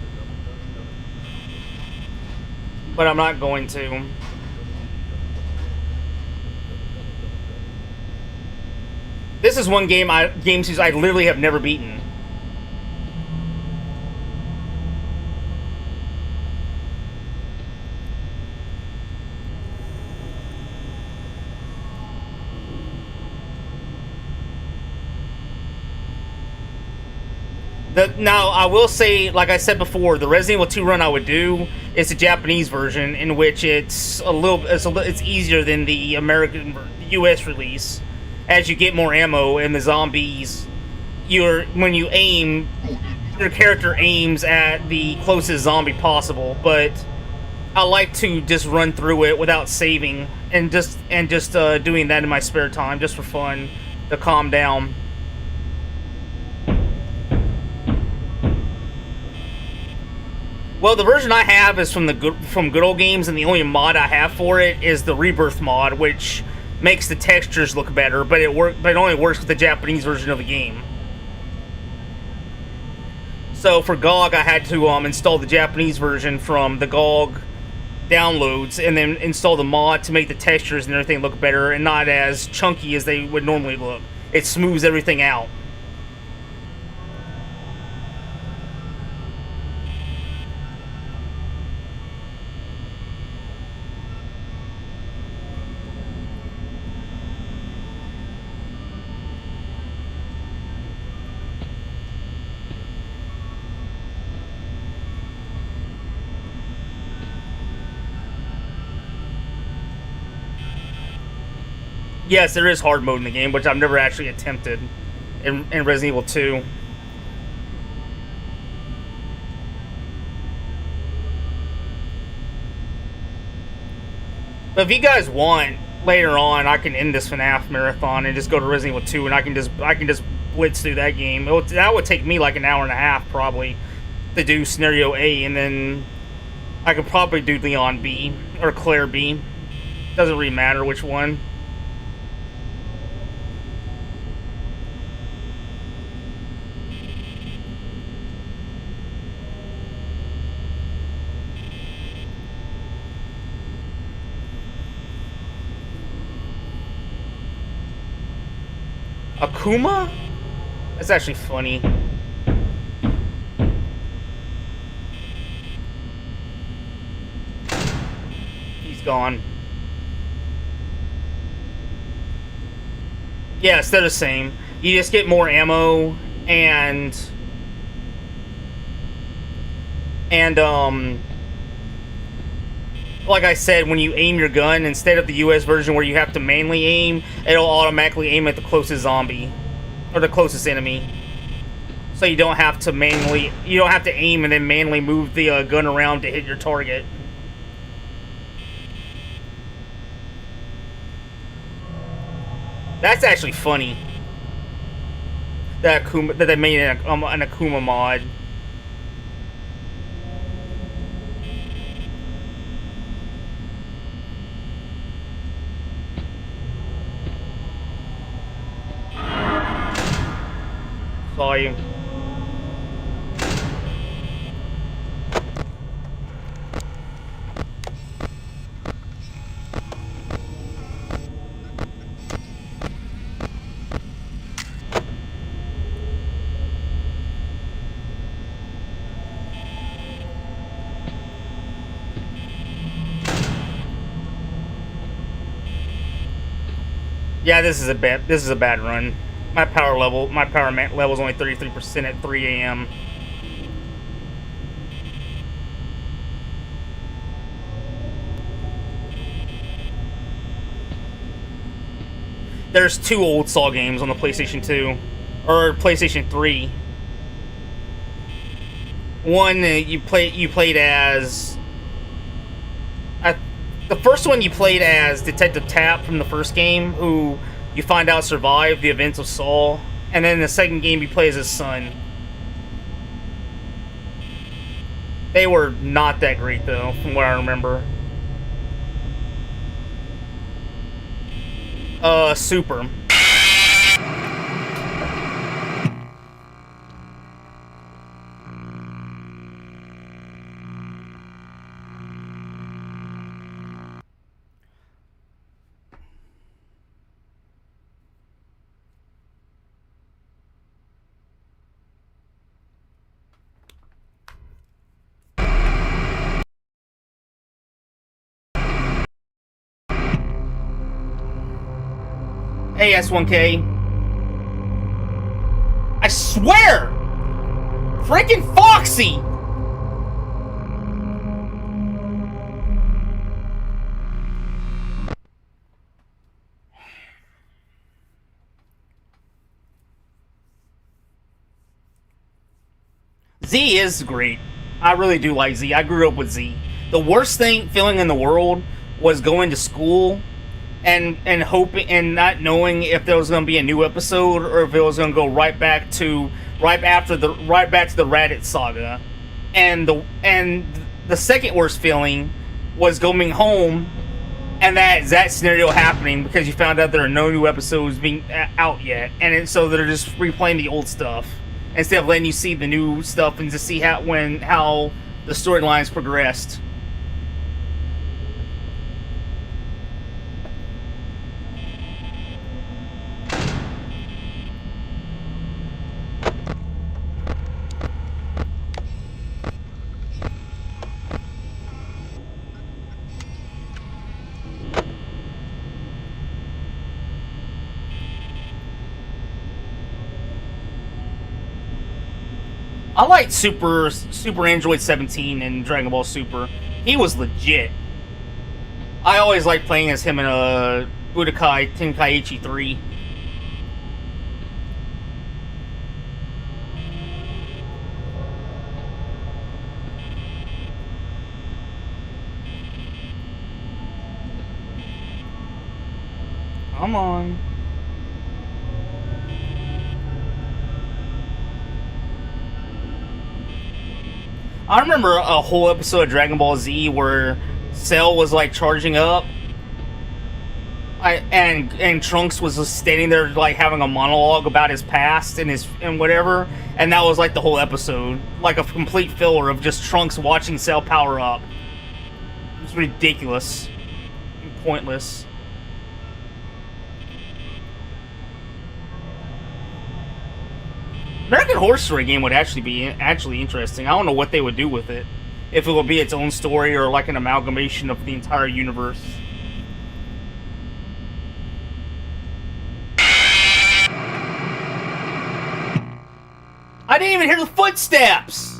But I'm not going to. This is one game I literally have never beaten. Now, I will say, like I said before, the Resident Evil 2 run I would do is the Japanese version, in which it's easier than the US release, as you get more ammo and the zombies. When you aim, your character aims at the closest zombie possible. But I like to just run through it without saving and just doing that in my spare time, just for fun, to calm down. Well, the version I have is from Good Old Games, and the only mod I have for it is the Rebirth mod, which makes the textures look better, but it only works with the Japanese version of the game. So for GOG, I had to install the Japanese version from the GOG downloads, and then install the mod to make the textures and everything look better and not as chunky as they would normally look. It smooths everything out. Yes, there is hard mode in the game, which I've never actually attempted in Resident Evil 2. But if you guys want, later on, I can end this FNAF marathon and just go to Resident Evil 2, and I can just blitz through that game. That would take me like an hour and a half, probably, to do Scenario A, and then I could probably do Leon B, or Claire B. Doesn't really matter which one. Akuma? That's actually funny. He's gone. Yes, they're the same. You just get more ammo and like I said, when you aim your gun, instead of the US version where you have to manually aim, it'll automatically aim at the closest zombie or the closest enemy. So you don't have to aim and then manually move the gun around to hit your target. That's actually funny. That they made an Akuma mod. Saw you. Yeah, this is a bad run. My power level is only 33% at 3 a.m. There's 2 old Saw games on the PlayStation 2 or PlayStation 3. One you played as the first one you played as Detective Tapp from the first game, who you find out survived the events of Saw, and then the second game you play as his son. They were not that great though, from what I remember. Super. Hey, S1K. I swear! Freaking Foxy! Z is great. I really do like Z. I grew up with Z. The worst feeling in the world was going to school and hoping and not knowing if there was going to be a new episode or if it was going to go right back to the Raditz saga. And the second worst feeling was going home and that scenario happening because you found out there are no new episodes being out yet, and so they're just replaying the old stuff instead of letting you see the new stuff and to see how the storylines progressed. I liked Super Android 17 and Dragon Ball Super. He was legit. I always liked playing as him in Budokai Tenkaichi 3. Come on. I remember a whole episode of Dragon Ball Z where Cell was like charging up, and Trunks was just standing there like having a monologue about his past and whatever, and that was like the whole episode, like a complete filler of just Trunks watching Cell power up. It was ridiculous, and pointless. American Horror Story game would actually be interesting. I don't know what they would do with it. If it would be its own story or like an amalgamation of the entire universe. I didn't even hear the footsteps!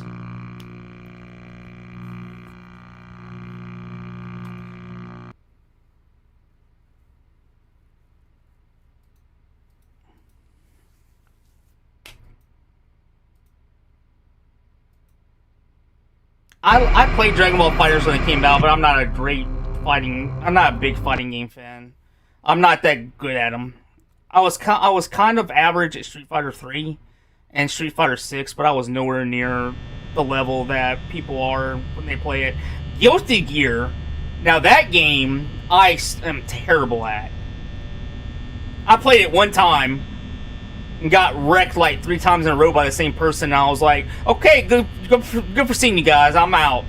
I played Dragon Ball FighterZ when it came out, but I'm not a big fighting game fan. I'm not that good at them. I was kind of average at Street Fighter 3 and Street Fighter 6, but I was nowhere near the level that people are when they play it. Guilty Gear, now that game I am terrible at. I played it one time and got wrecked like 3 times in a row by the same person. And I was like, okay, good for seeing you guys. I'm out.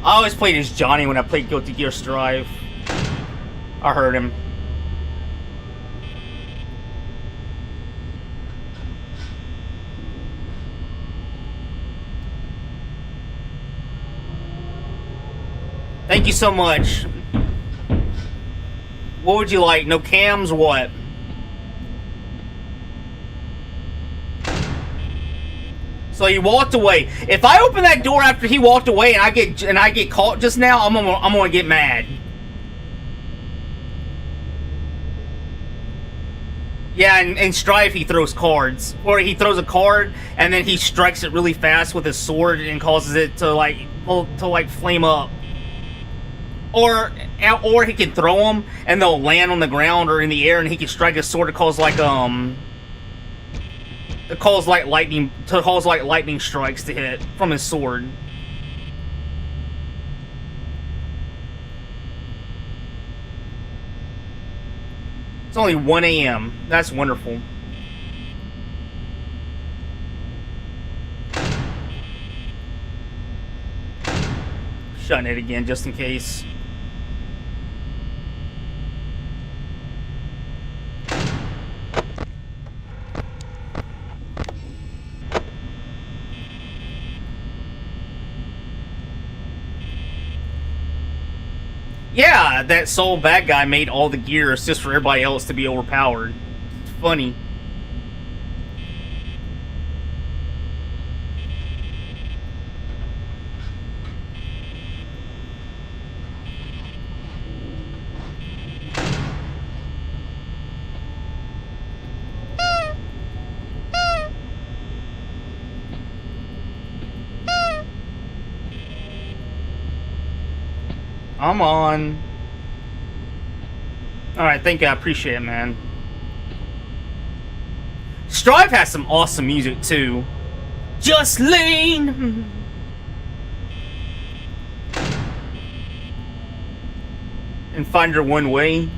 I always played as Johnny when I played Guilty Gear Strive. I heard him. Thank you so much. What would you like? No cams? What? So he walked away. If I open that door after he walked away and I get caught just now, I'm gonna get mad. Yeah, and Strife he throws cards, or he throws a card and then he strikes it really fast with his sword and causes it to like flame up. Or he can throw them and they'll land on the ground or in the air, and he can strike his sword to cause like lightning strikes to hit from his sword. It's only 1 a.m. That's wonderful. Shutting it again just in case. Yeah, that sole bad guy made all the gears just for everybody else to be overpowered. It's funny. I'm on. Alright, thank you. I appreciate it, man. Strive has some awesome music, too. Just lean. And find your one way.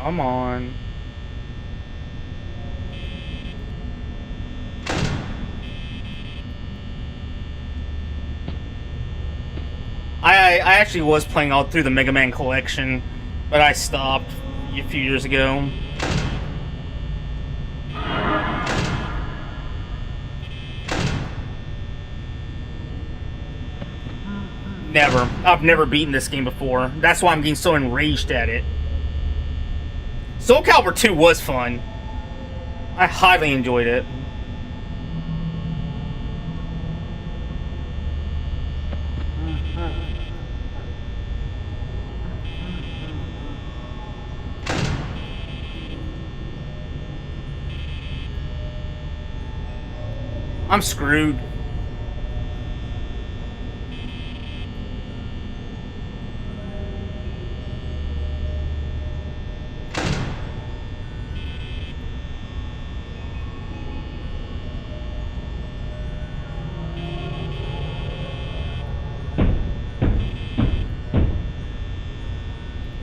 Come on. I actually was playing all through the Mega Man collection, but I stopped a few years ago. Never. I've never beaten this game before. That's why I'm getting so enraged at it. Soul Calibur 2 was fun. I highly enjoyed it. I'm screwed.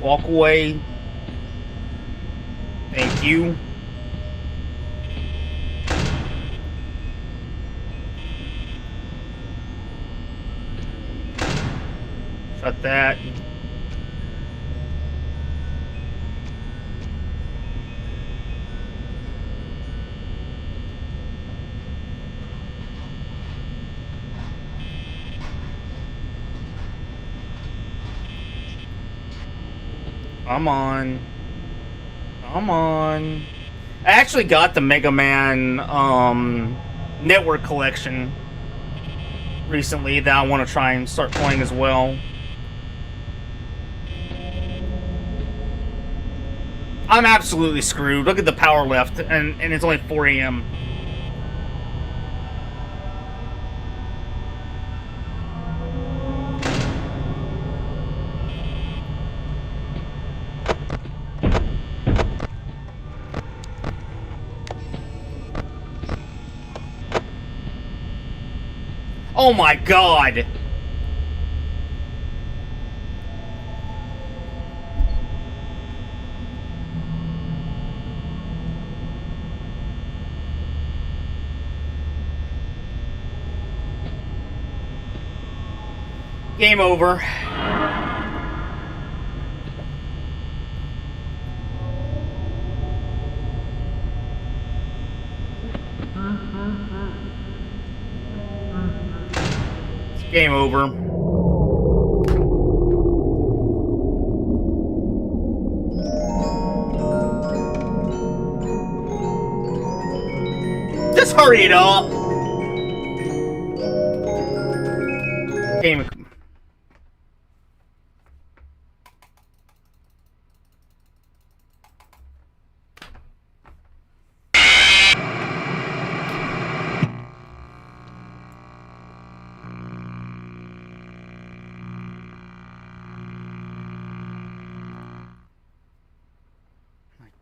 Walk away. Thank you. Shut that. Come on. Come on. I actually got the Mega Man Network Collection recently that I want to try and start playing as well. I'm absolutely screwed. Look at the power left, and it's only 4 a.m. Oh my god! Game over. It's game over. Just hurry it up. Game.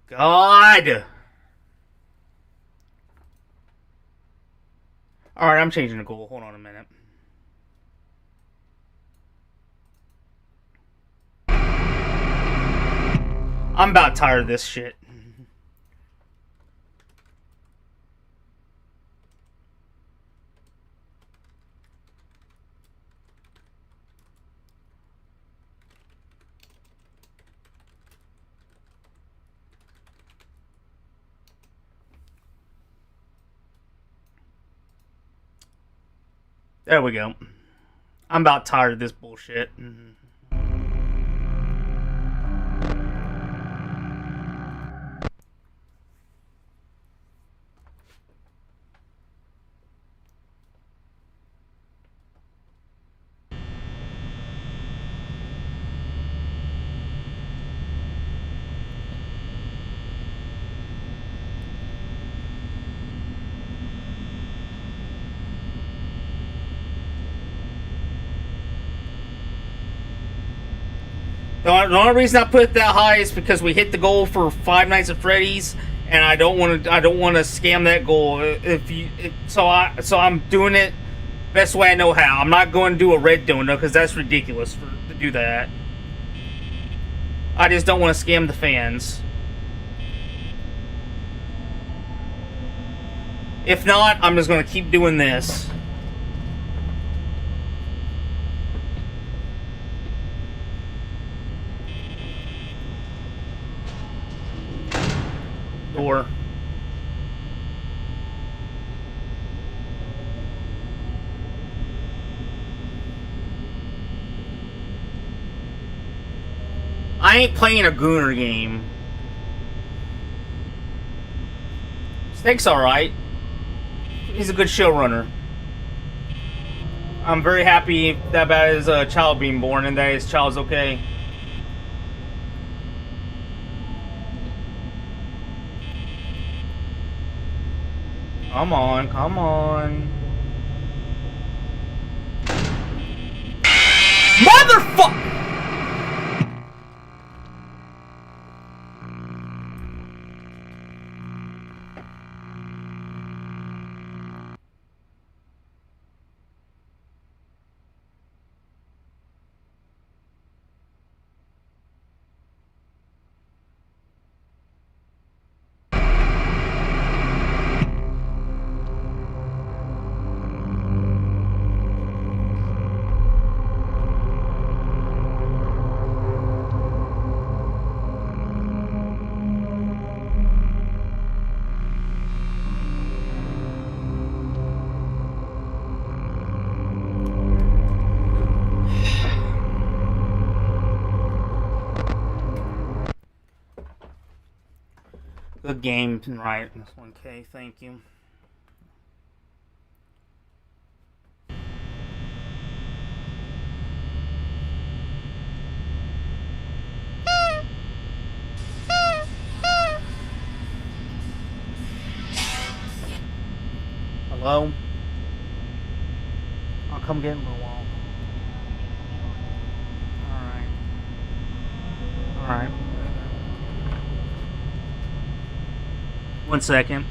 God! Alright, I'm changing the goal. Hold on a minute. I'm about tired of this shit. There we go. I'm about tired of this bullshit. The only reason I put it that high is because we hit the goal for Five Nights at Freddy's, and I don't want to scam that goal. So I'm doing it best way I know how. I'm not going to do a red donut because that's ridiculous to do that. I just don't want to scam the fans. If not, I'm just going to keep doing this. Door. I ain't playing a Gooner game. Snake's alright. He's a good showrunner. I'm very happy that about his child being born and that his child's okay. Come on, come on. Motherfucker! Good game, right? That's 1K, thank you. Hello? I'll come get him in a while. Alright. Alright. 1 second.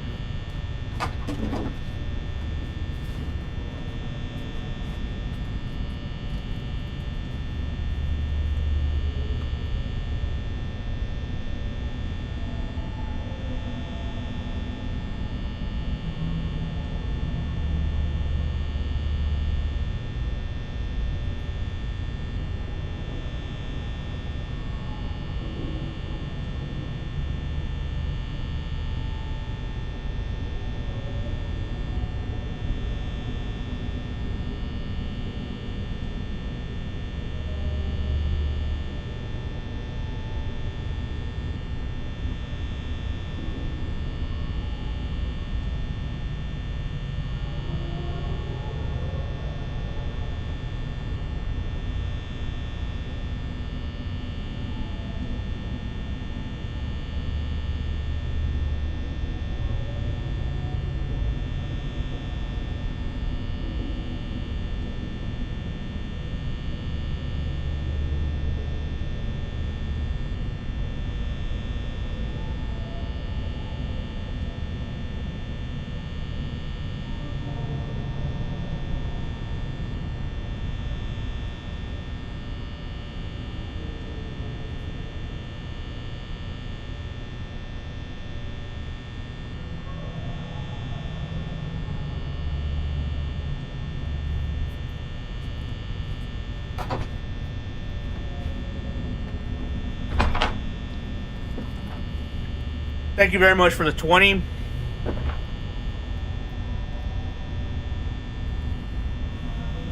Thank you very much for the 20.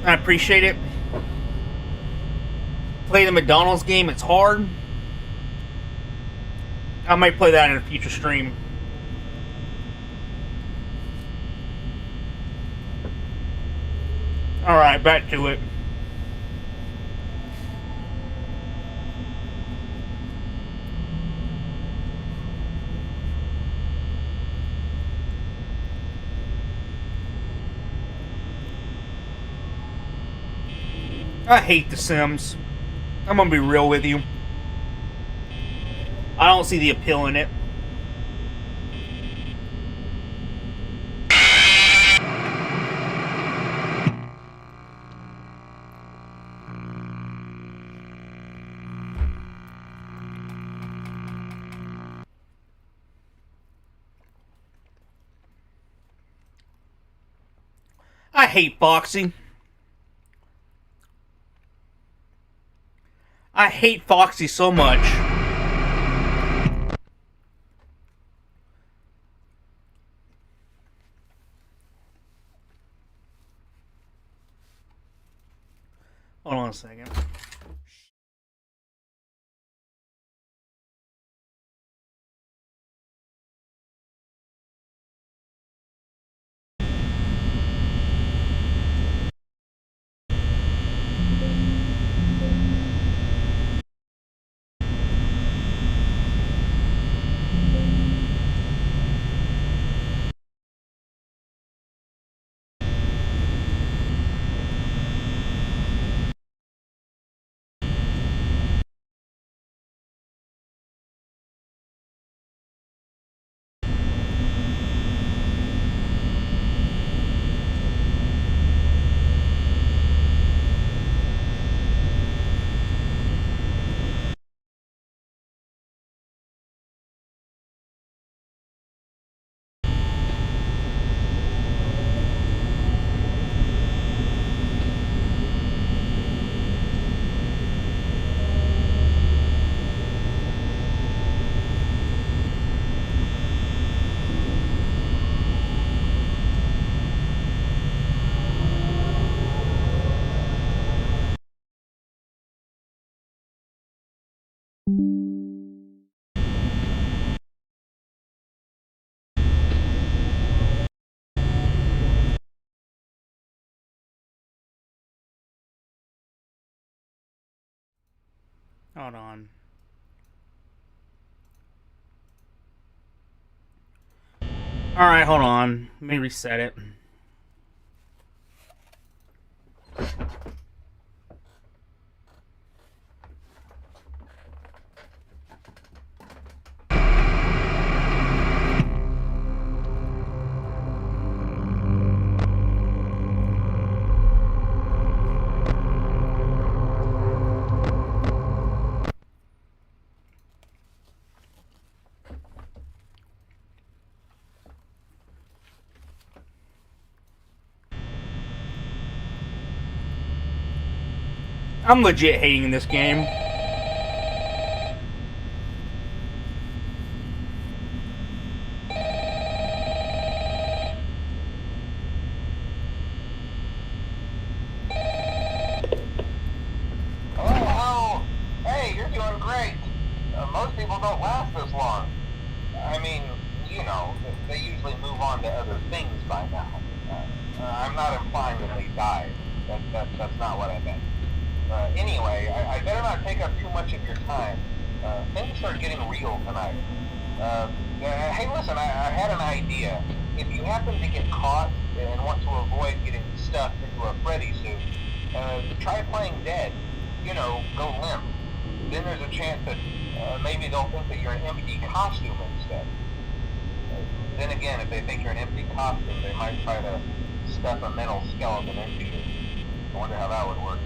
I appreciate it. Play the McDonald's game, it's hard. I might play that in a future stream. Alright, back to it. I hate The Sims. I'm gonna be real with you. I don't see the appeal in it. I hate Foxy. I hate Foxy so much. Hold on a second. Hold on. Alright, hold on. Let me reset it. I'm legit hating this game. Oh, hey, you're doing great. Most people don't last this long. I mean, you know, they usually move on to other things by now. I'm not implying that they died. That's not what I meant. Anyway, I better not take up too much of your time. Things are getting real tonight. Hey, listen, I had an idea. If you happen to get caught and want to avoid getting stuffed into a Freddy suit, try playing dead. You know, go limp. Then there's a chance that maybe they'll think that you're an empty costume instead. Then again, if they think you're an empty costume, they might try to stuff a mental skeleton into you. I wonder how that would work.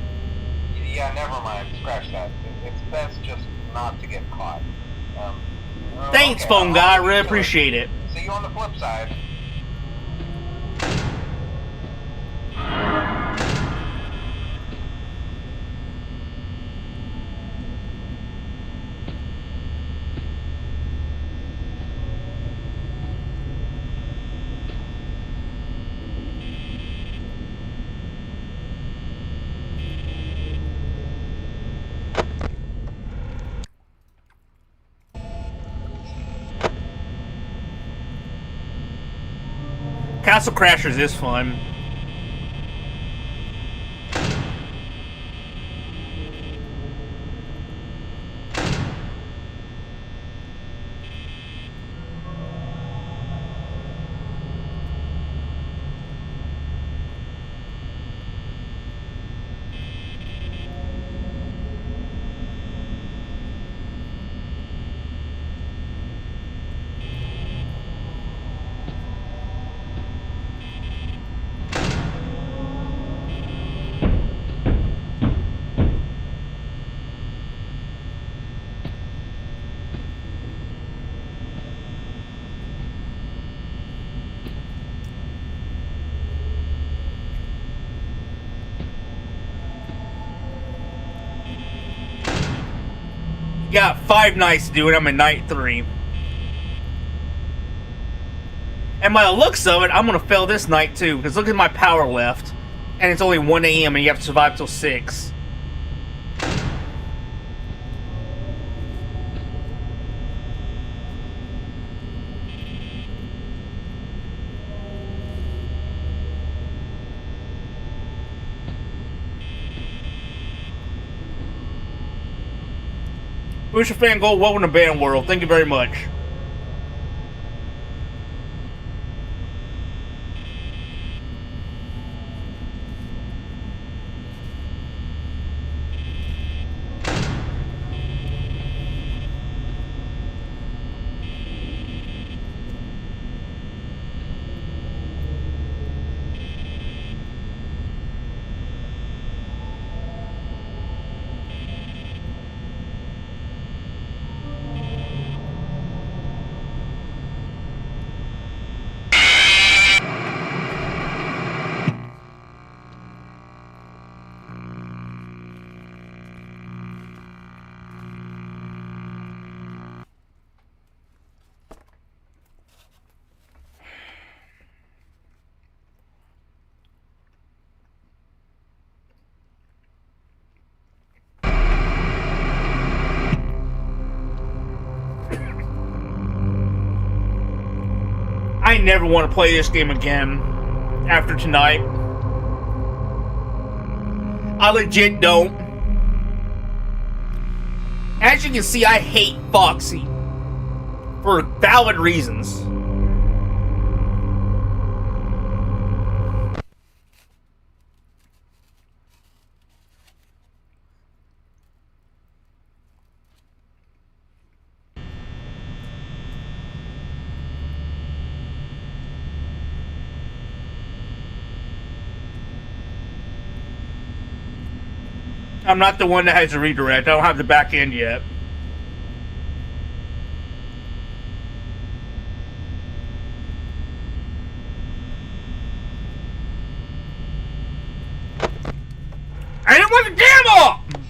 Yeah, never mind. Scratch that. It's best just not to get caught. Thanks, okay, phone guy. I really appreciate it. See you on the flip side. Castle Crashers is fun. Got 5 nights to do it. I'm in night 3. And by the looks of it, I'm gonna fail this night too, because look at my power left. And it's only 1 AM and you have to survive till 6. Booster Fan Gold, welcome to Band World. Thank you very much. I never want to play this game again after tonight. I legit don't. As you can see, I hate Foxy for valid reasons. I'm not the one that has a redirect. I don't have the back end yet. I didn't want the gamma!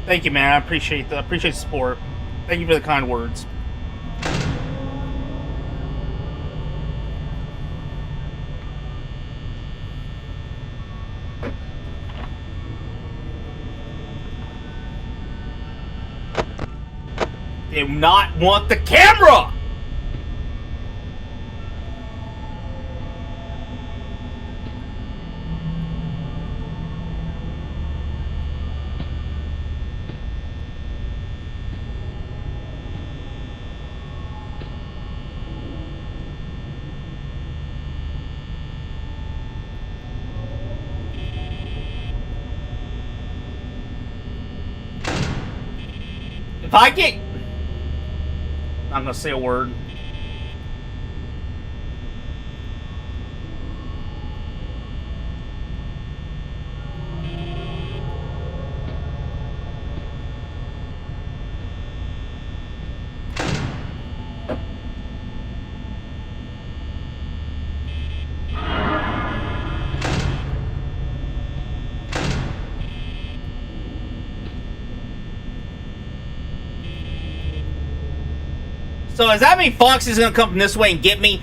Thank you, man. I appreciate the support. Thank you for the kind words. Do not want the camera! If I get... I'm gonna say a word. So does that mean Foxy's gonna come from this way and get me?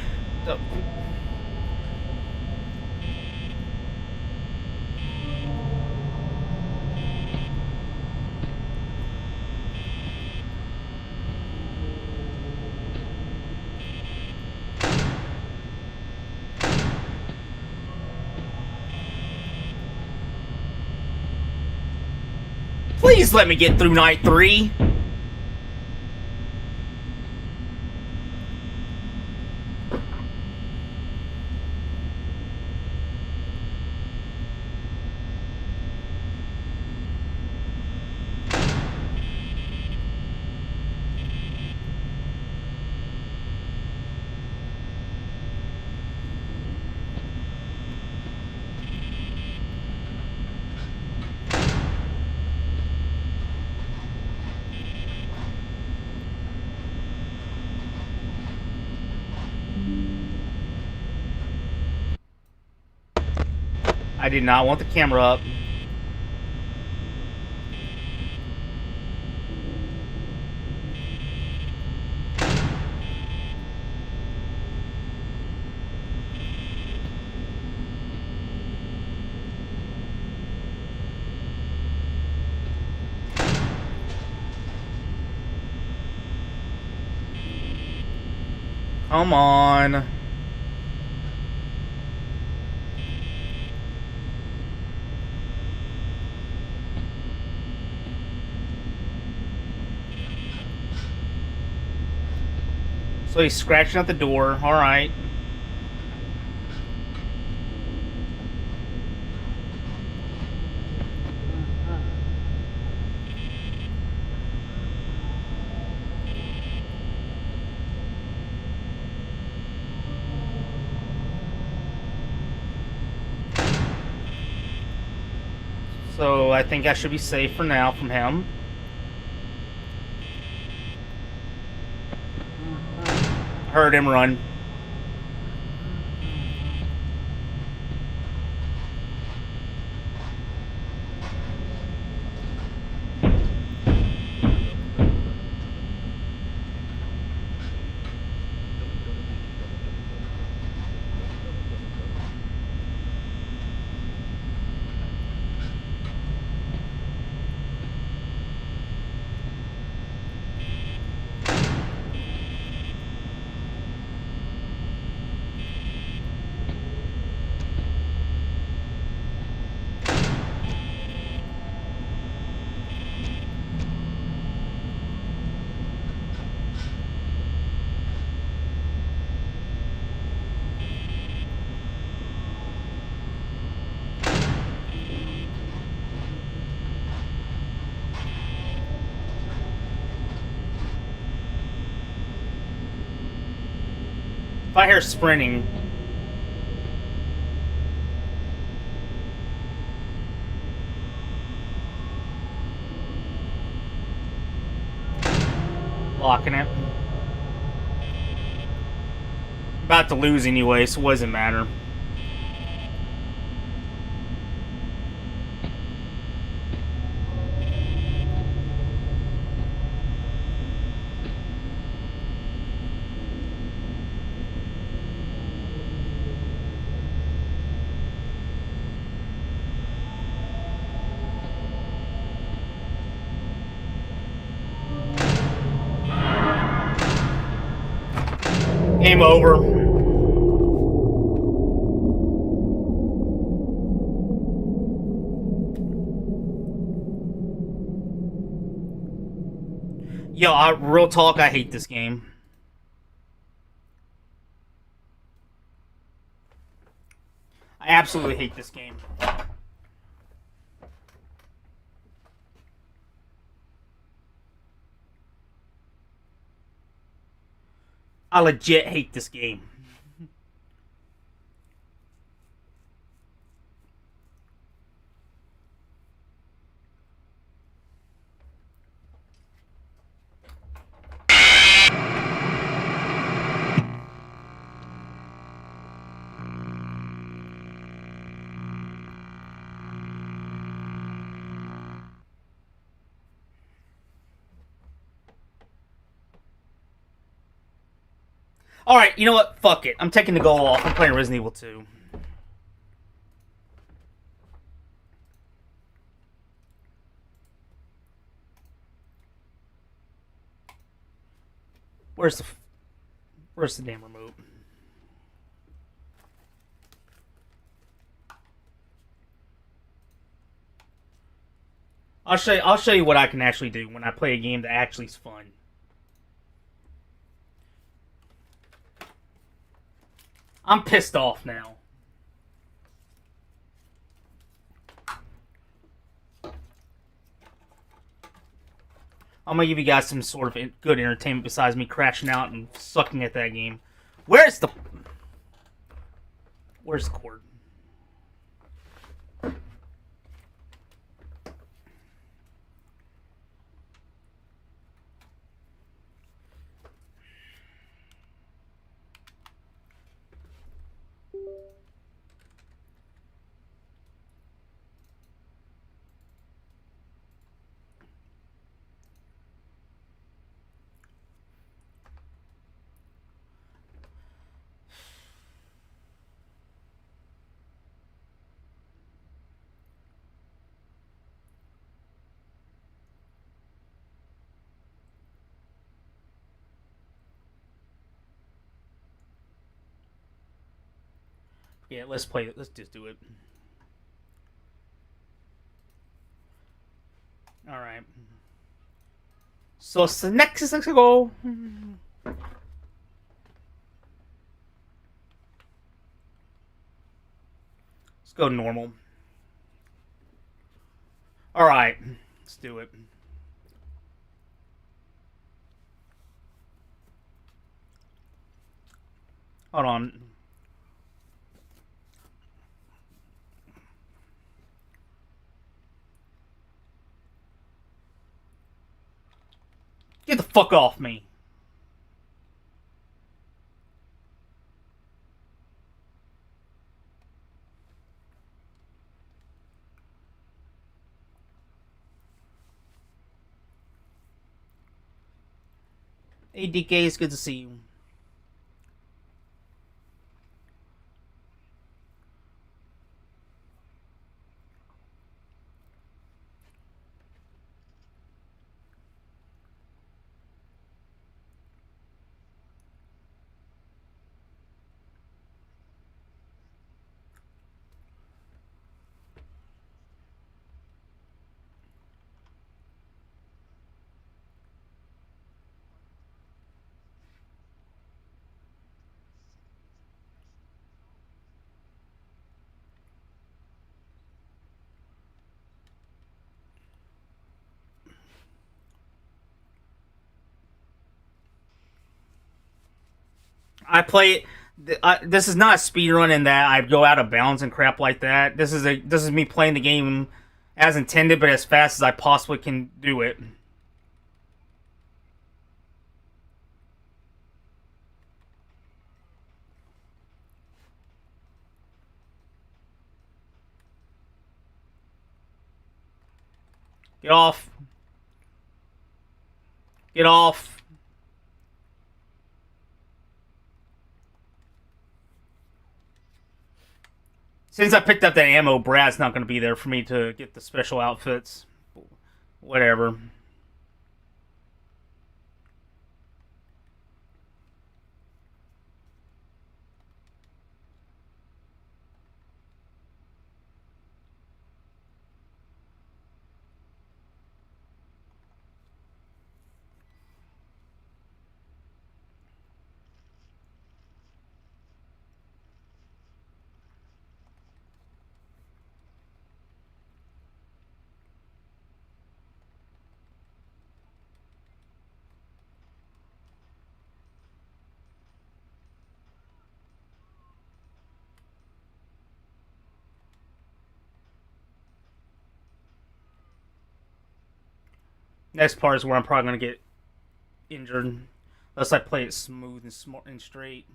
Please let me get through night 3. I did not want the camera up. Come on. So he's scratching at the door. All right. So I think I should be safe for now from him. Heard him run. If I hear sprinting. Locking it. About to lose anyway, so it doesn't matter. Game over. Yo, real talk, I hate this game. I absolutely hate this game. I legit hate this game. Alright, you know what? Fuck it. I'm taking the goal off. I'm playing Resident Evil 2. Where's the damn remote? I'll show you what I can actually do when I play a game that actually is fun. I'm pissed off now. I'm gonna give you guys some sort of good entertainment besides me crashing out and sucking at that game. Where's the cord? Yeah, let's play it. Let's just do it. Alright. So, next go. Let's go normal. Alright. Let's do it. Hold on. Get the fuck off me. Hey DK, it's good to see you. I play. This is not a speed run in that I go out of bounds and crap like that. This is me playing the game as intended, but as fast as I possibly can do it. Get off. Get off. Since I picked up that ammo, Brad's not going to be there for me to get the special outfits. Whatever. Next part is where I'm probably gonna get injured, unless I play it smooth and smart and straight.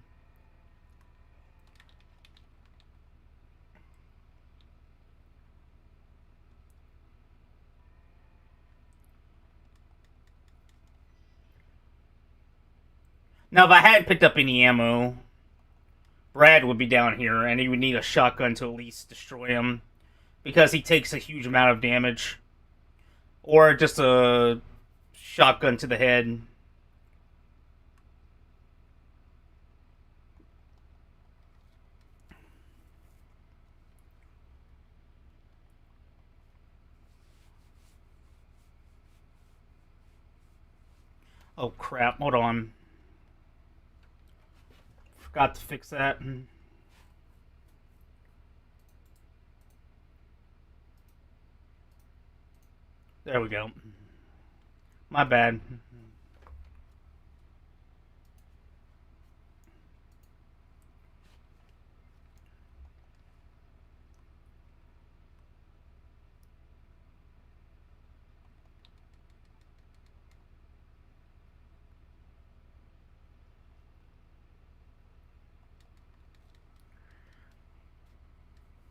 Now, if I hadn't picked up any ammo, Brad would be down here, and he would need a shotgun to at least destroy him, because he takes a huge amount of damage, or just a shotgun to the head. Oh crap, hold on. Forgot to fix that. There we go. My bad.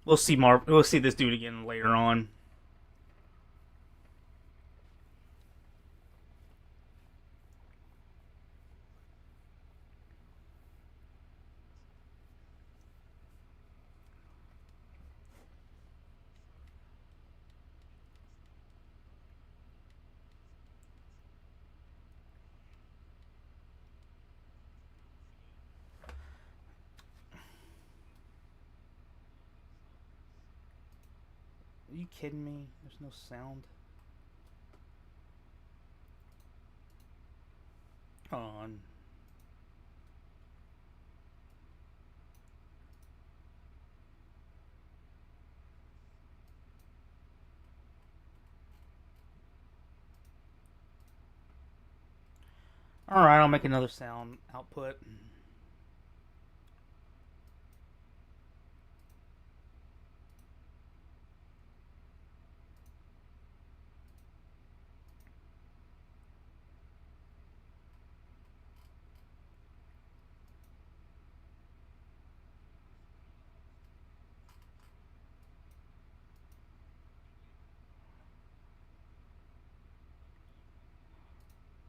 We'll see this dude again later on. Are you kidding me? There's no sound. Come on. Alright, I'll make another sound output.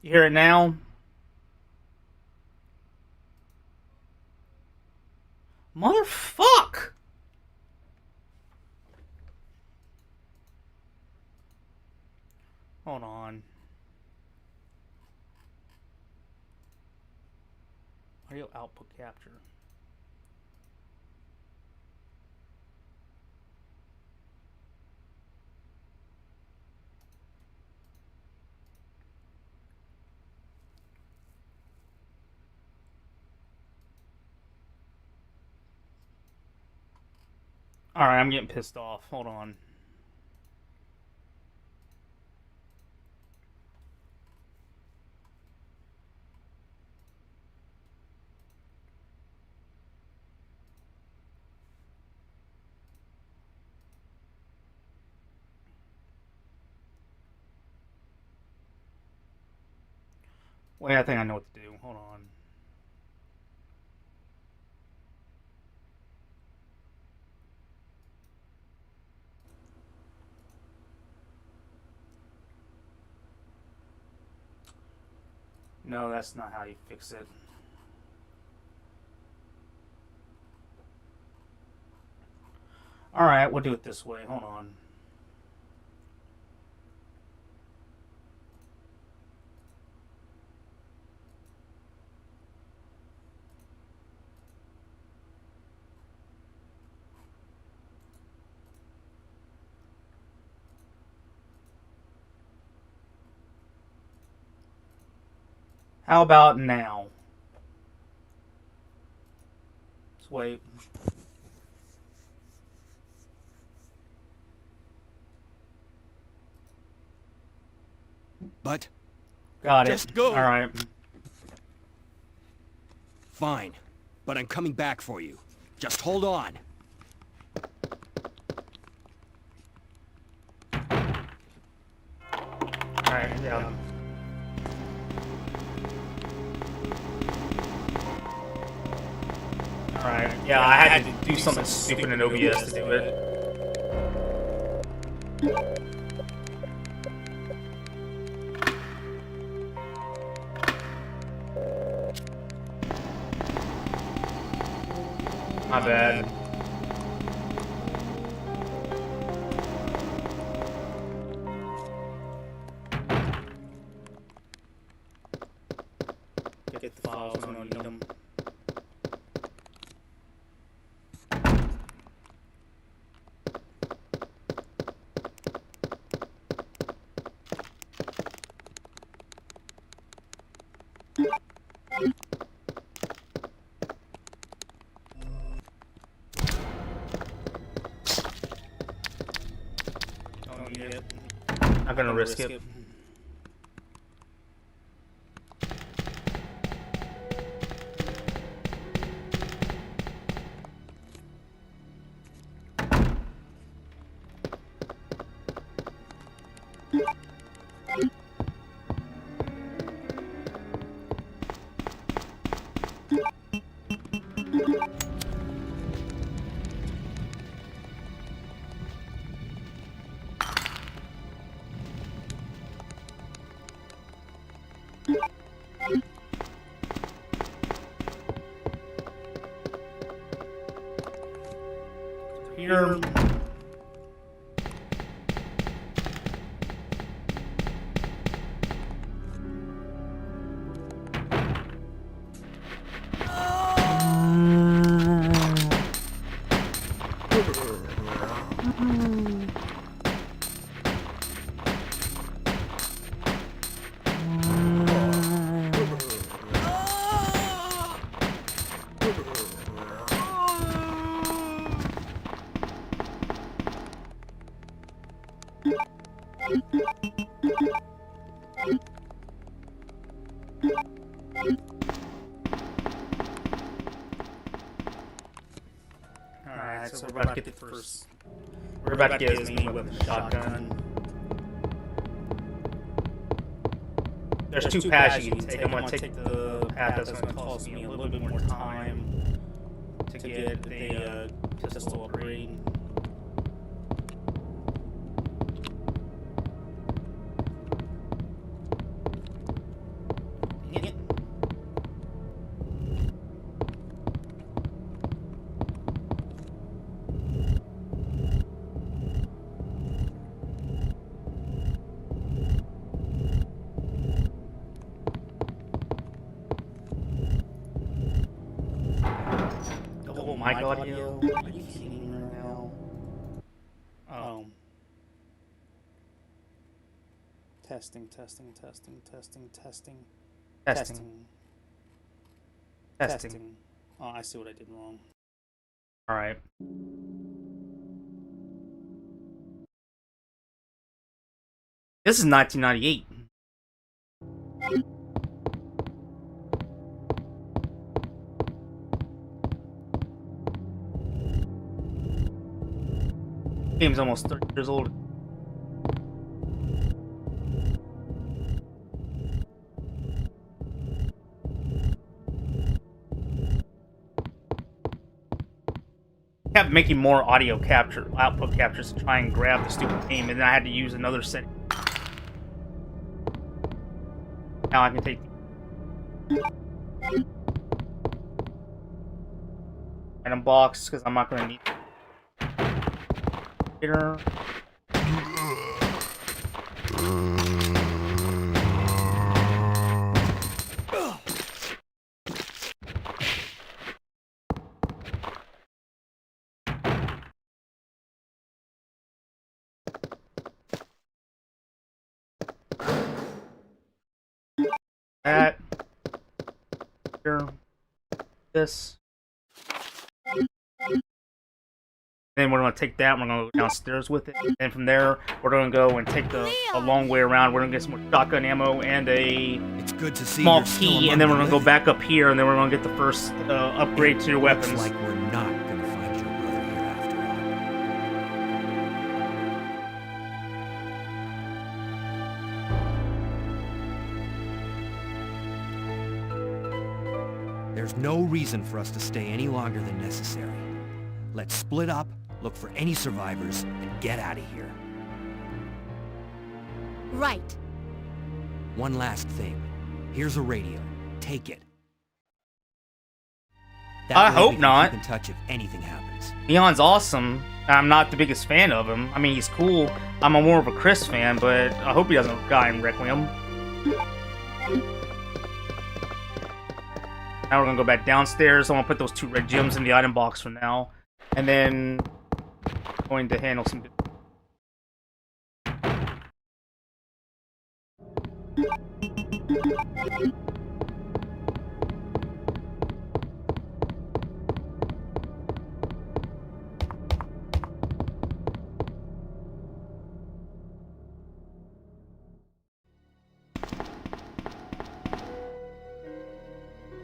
You hear it now? Motherfuck! Hold on. Audio output capture. Alright, I'm getting pissed off. Hold on. Wait, I think I know what to do. Hold on. No, that's not how you fix it. Alright, we'll do it this way. Hold on. How about now? Let's wait. But Got it. just go. All right. Fine, but I'm coming back for you. Just hold on. All right. Yeah. Alright, yeah, I had to do something stupid in OBS to do it. My bad. Get the files when I need them. Don't need it. I'm gonna risk it. Here. Alright, so we're about to get the first. We're about to get his main weapon, shotgun. There's two paths you can take. I'm gonna take the path that's gonna cost me a little bit more time to get the pistol upgrade. Dang it. Oh my god, audio. Are you kidding me right now? Testing. Oh, I see what I did wrong. Alright. This is 1998. Game's almost 30 years old. Kept making more audio output captures to try and grab the stupid game, and then I had to use another setting. Now I can take item box because I'm not going to need later. That here, this. Then we're going to take that, we're going to go downstairs with it. And from there, we're going to go and take a long way around. We're going to get some more shotgun ammo and a small key. And then we're going to go back up here, and then we're going to get the first upgrade to your weapons. Looks like we're not going to find your brother here after all. There's no reason for us to stay any longer than necessary. Let's split up, look for any survivors, and get out of here. Right. One last thing. Here's a radio. Take it. That I way hope we can not. Keep in touch if anything happens. Neon's awesome. I'm not the biggest fan of him. I mean, he's cool. I'm more of a Chris fan, but I hope he doesn't die in Requiem. Now we're gonna go back downstairs. I'm gonna put those 2 red gems in the item box for now, and then going to handle some.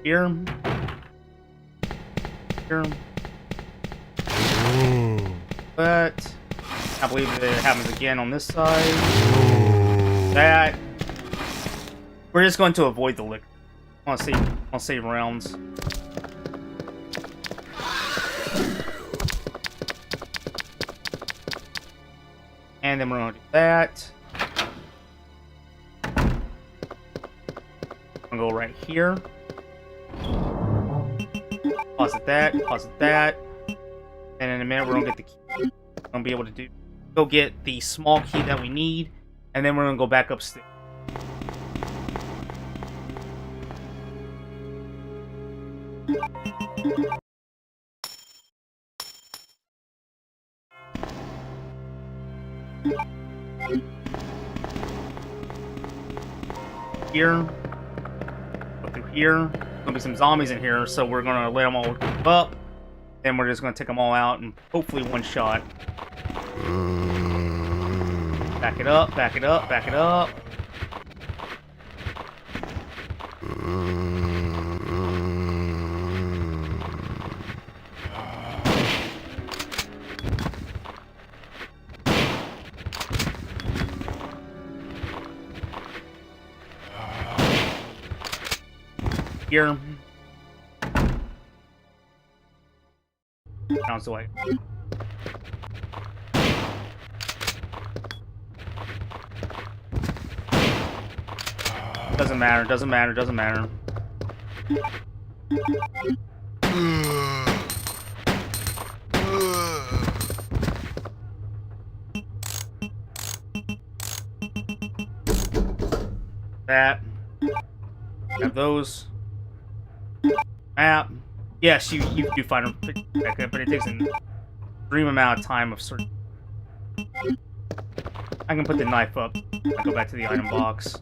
Here. But I believe that it happens again on this side. That we're just going to avoid the liquor. I'll save rounds. And then we're gonna do that. I'm gonna go right here. Deposit that, and in a minute we're gonna get the key. We're gonna be able to go get the small key that we need, and then we're gonna go back upstairs. Here, go through here. Gonna be some zombies in here, so we're gonna let them all keep up. Then we're just gonna take them all out and hopefully one shot. Back it up, back it up, back it up. Here. Sounds the way. Doesn't matter, doesn't matter, doesn't matter. That. Have those. Map. Yes, you do find them back up, but it takes an extreme amount of time of search. I can put the knife up. I go back to the item box.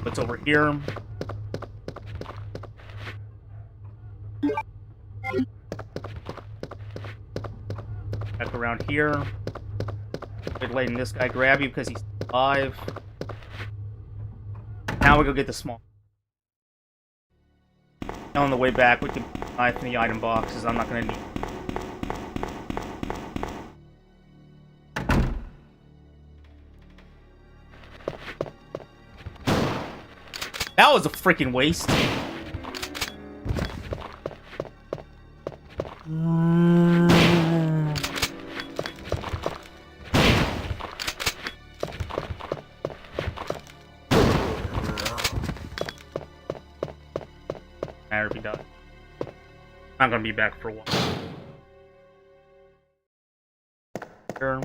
What's over here? Back around here. Good letting this guy grab you because he's alive. Now we go get the small. Now on the way back, we can knife in the item boxes. I'm not gonna need. That was a freaking waste. Matter if he does. I'm gonna be back for a while. Sure.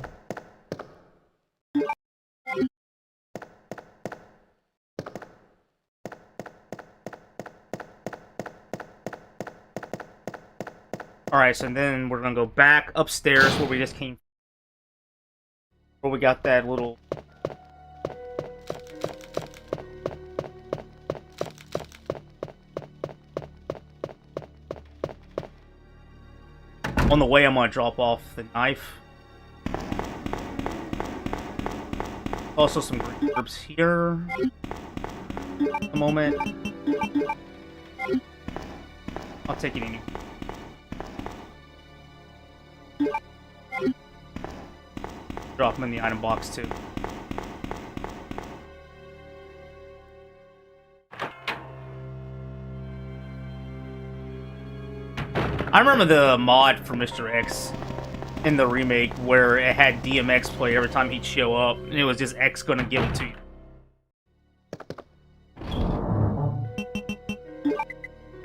Alright, so then we're gonna go back upstairs where we just came. Where we got that little. On the way, I'm gonna drop off the knife. Also, some green herbs here. At the moment. I'll take it anyway. Drop them in the item box too. I remember the mod for Mr. X in the remake where it had DMX play every time he'd show up, and it was just X gonna give it to you.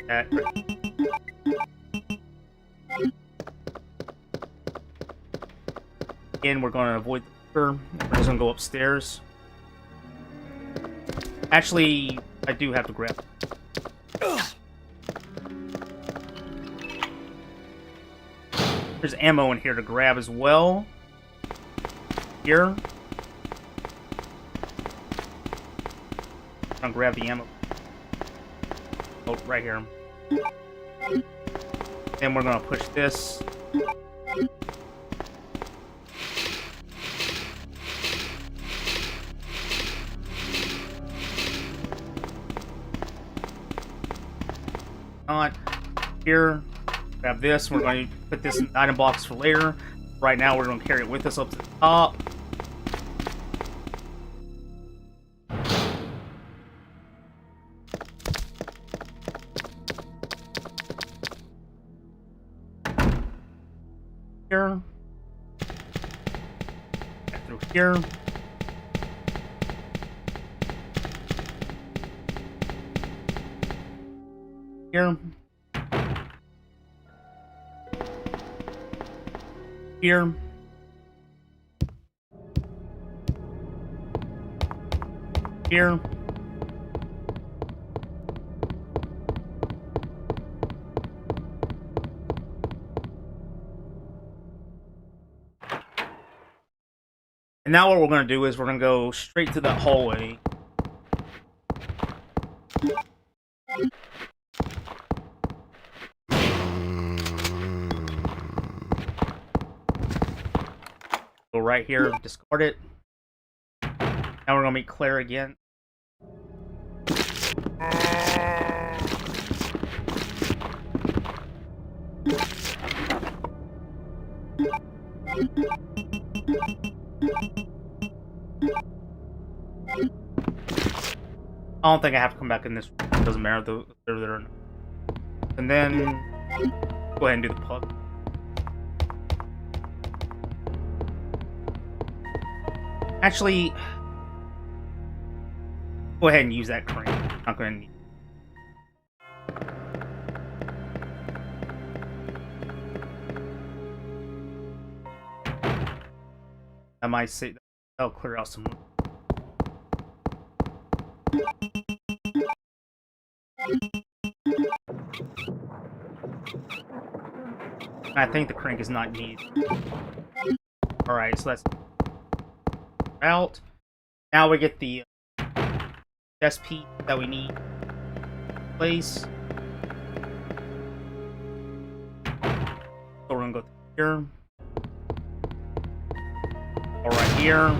That. Again, we're gonna avoid the liquor. We're just gonna go upstairs. Actually, I do have to grab. There's ammo in here to grab as well. Here. I'll grab the ammo. Oh, right here. Then we're gonna push this. Not here. Grab this. We're going to put this in the item box for later. Right now, we're going to carry it with us up to the top. Here. Back through here. Here. Here. Here. And now what we're going to do is we're going to go straight to that hallway. Go right here, discard it. Now we're gonna meet Claire again. I don't think I have to come back in this room. It doesn't matter though, if they're there or not. And then go ahead and do the pub. Actually, go ahead and use that crane. Not gonna need. I might say that'll clear out some. I think the crank is not needed. Alright, so that's out. Now we get the SP that we need in place. So we're gonna go here. All right here.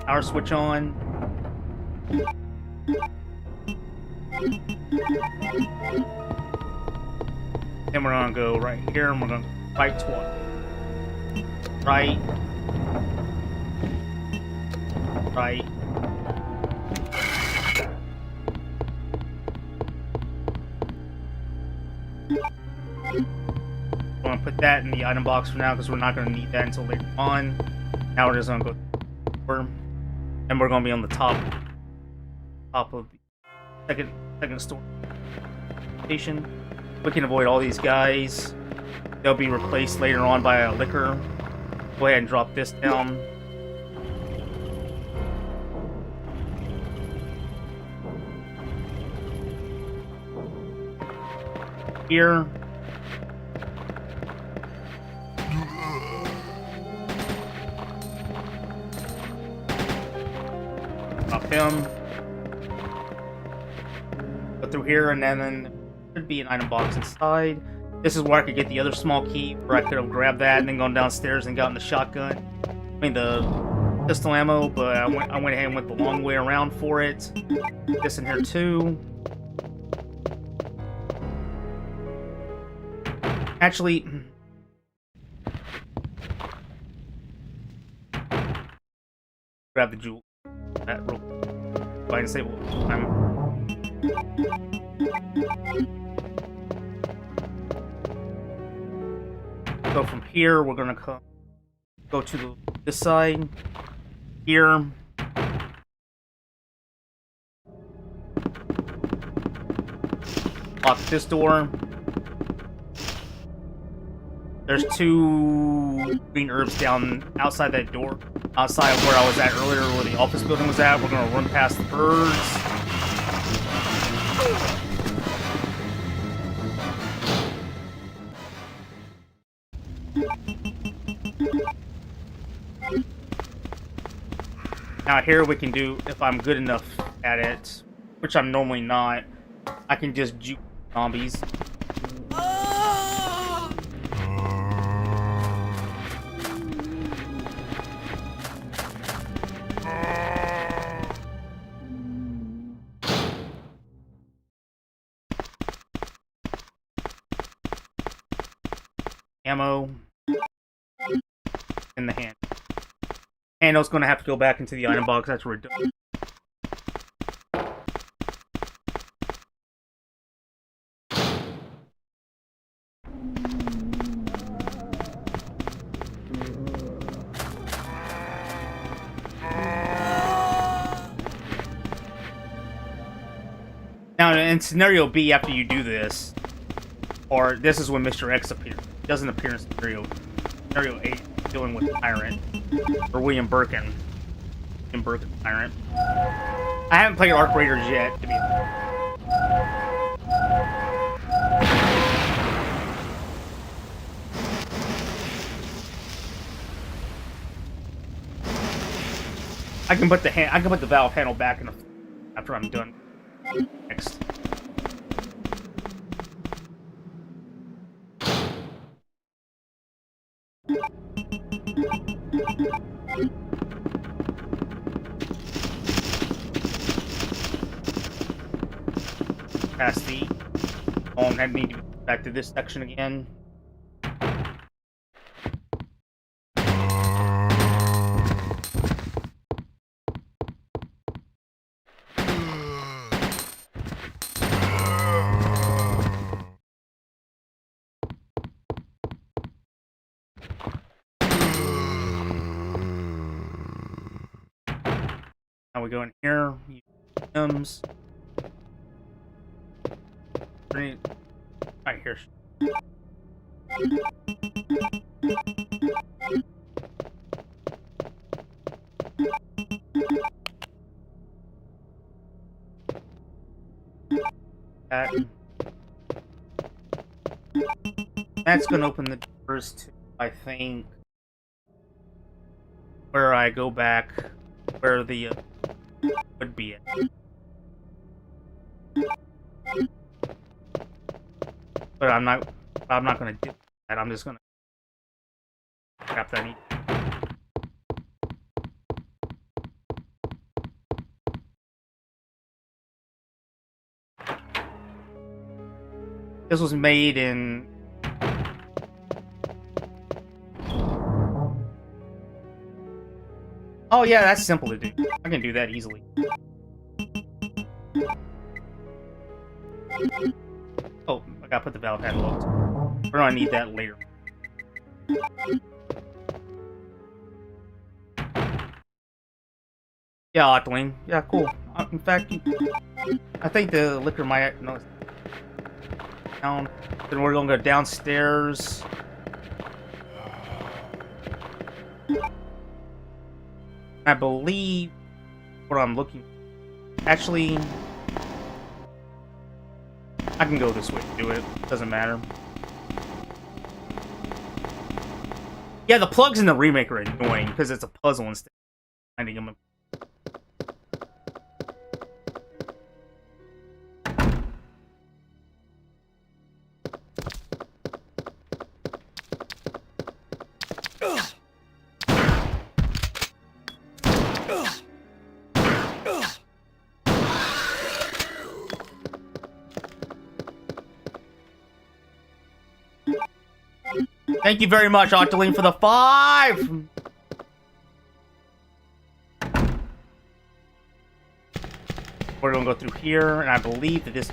Power switch on. Then we're gonna go right here and we're gonna right twice. Right. Right. We're gonna put that in the item box for now because we're not gonna need that until later on. Now we're just gonna go over, and we're gonna be on the top of the second store station. We can avoid all these guys. They'll be replaced later on by a liquor. Go ahead and drop this down. Here. Drop him. Go through here and then should be an item box inside. This is where I could get the other small key, where I could have grabbed that and then gone downstairs and gotten the shotgun. I mean the pistol ammo, but I went ahead and went the long way around for it. This in here too. Actually, grab the jewel. That real quick. Go ahead and save a little time. So from here, we're gonna go to this side. Here. Lock this door. There's 2 green herbs down outside that door. Outside of where I was at earlier, where the office building was at. We're gonna run past the birds. Now here we can do, if I'm good enough at it, which I'm normally not, I can just juke zombies. Ammo in the hand. Handle's gonna have to go back into the item box. That's redundant. Now, in scenario B, after you do this, or this is when Mr. X appears. He doesn't appear in scenario A, dealing with Tyrant, or William Birkin. William Birkin, Tyrant. I haven't played Arc Raiders yet, to be I can put the valve handle back in after I'm done. Next. Past the I need to go back to this section again. Now we go in here, use items. Right here. That's gonna open the doors to, I think, where I go back, where the would be it. But I'm not gonna do that. I'm just gonna crap that I need. This was made in oh yeah, that's simple to do. I can do that easily. Oh, I gotta put the valve handle up. We're gonna need that later. Yeah, Octoling. Yeah, cool. In fact, I think the liquor might no. Down. Then we're gonna go downstairs. I believe what I'm looking. Actually, I can go this way to do it. Doesn't matter. Yeah, the plugs in the remake are annoying because it's a puzzle instead of finding them. Thank you very much, Octoling, for the 5! We're gonna go through here, and I believe that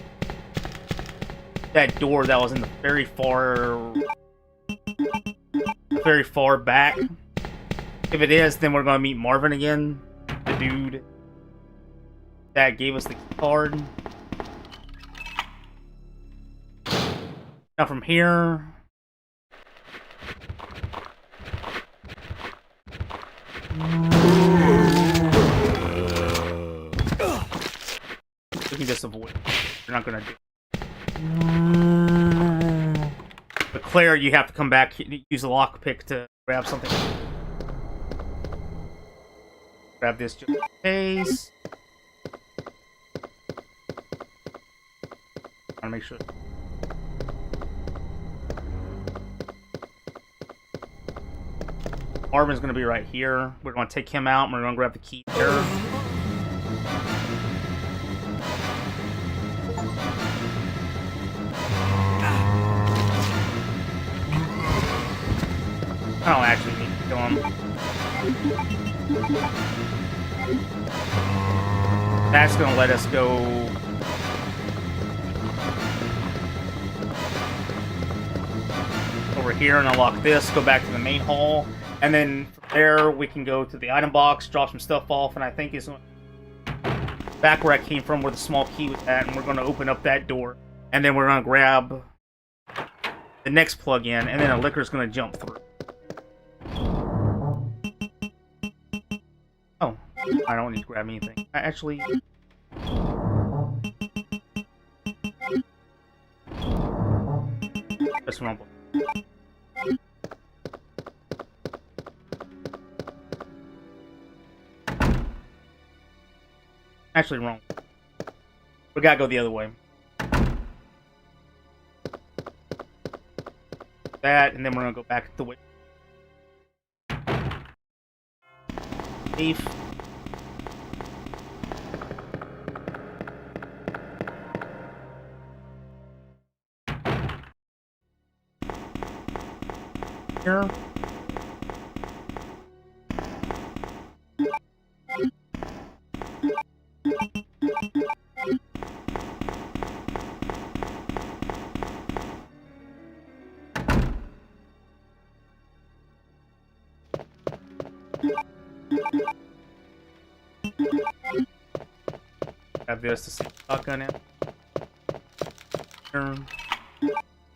that door that was in the very far back. If it is, then we're gonna meet Marvin again, the dude that gave us the key card. Now from here, we can just avoid. We're not gonna do. But Claire, you have to come back, use the lockpick to grab something. Grab this just in case. I wanna make sure. Marvin's gonna be right here. We're gonna take him out and we're gonna grab the key there. I don't actually need to kill him. That's gonna let us go. Over here and unlock this, go back to the main hall, and then from there we can go to the item box, drop some stuff off, and I think it's back where I came from, where the small key was at, and we're gonna open up that door, and then we're gonna grab the next plug-in, and then a liquor's gonna jump through. Oh, I don't need to grab anything. I actually... Press wrong button. Actually wrong. We gotta go the other way. That, and then we're gonna go back the way. Safe. Here. Have this to see shotgun in.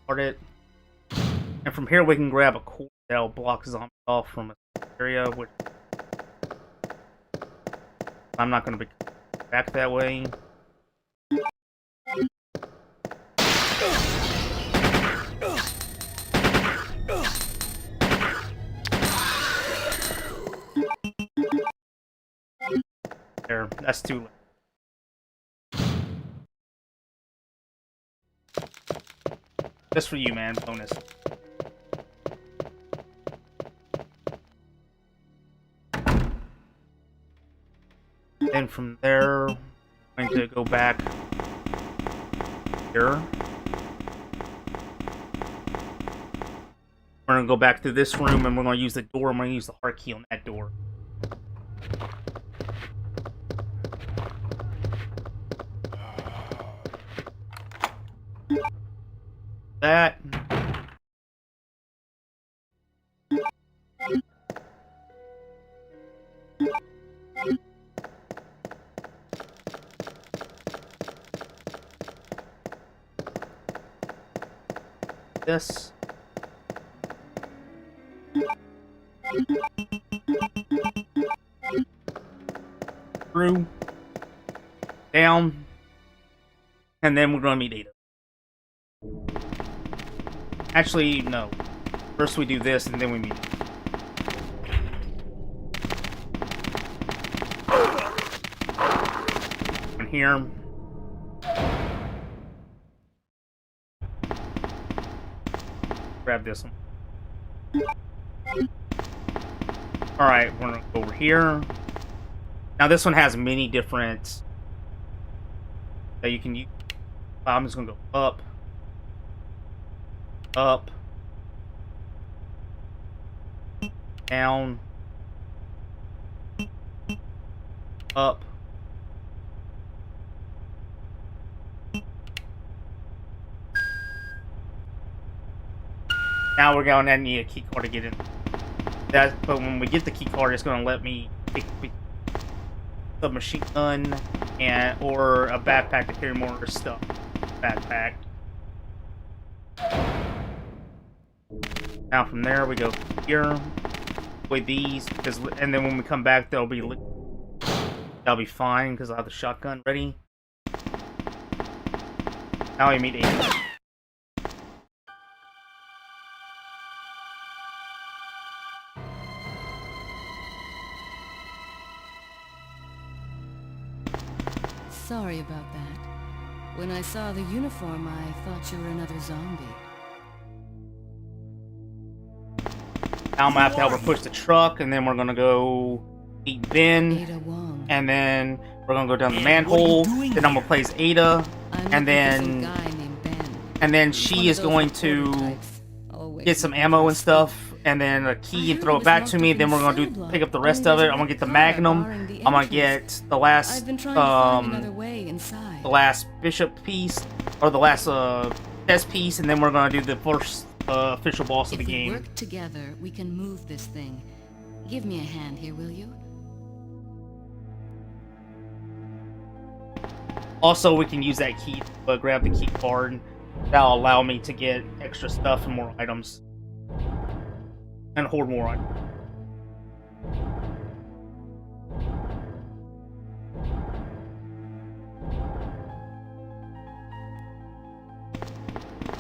Start it. And from here we can grab a cord that'll block zombies off from an area, which I'm not going to be back that way. There, that's too late. Just for you, man. Bonus. Then from there, I'm going to go back here. We're going to go back to this room, and we're going to use the door. I'm going to use the heart key on that door. That. This. Through. Down. And then we're going to meet Ada. Actually, no. First we do this, and then we meet. And here. Grab this one. Alright, we're gonna go over here. Now this one has many different that you can use. I'm just gonna go up. Up, down, up, Now we're going to need a key card to get in. But when we get the key card, it's going to let me pick the machine gun or a backpack to carry more stuff. Backpack. Now from there we go here with these, and then when we come back that'll be fine because I have the shotgun ready. Now we meet 8. Sorry about that. When I saw the uniform, I thought you were another zombie. Now I'm gonna have to help her push the truck, and then we're gonna go meet Ben, and then we're gonna go down the manhole. Then I'm gonna play as Ada, and then she is going to get some ammo and stuff, and then a key and throw it back to me. Then we're gonna pick up the rest of it. I'm gonna get the Magnum. I'm gonna get the last bishop piece, or the last chess piece, and then we're gonna do the first official boss of the game. If we work together, we can move this thing. Give me a hand here, will you? Also, we can use that key to grab the key card. That'll allow me to get extra stuff and more items. And hoard more items.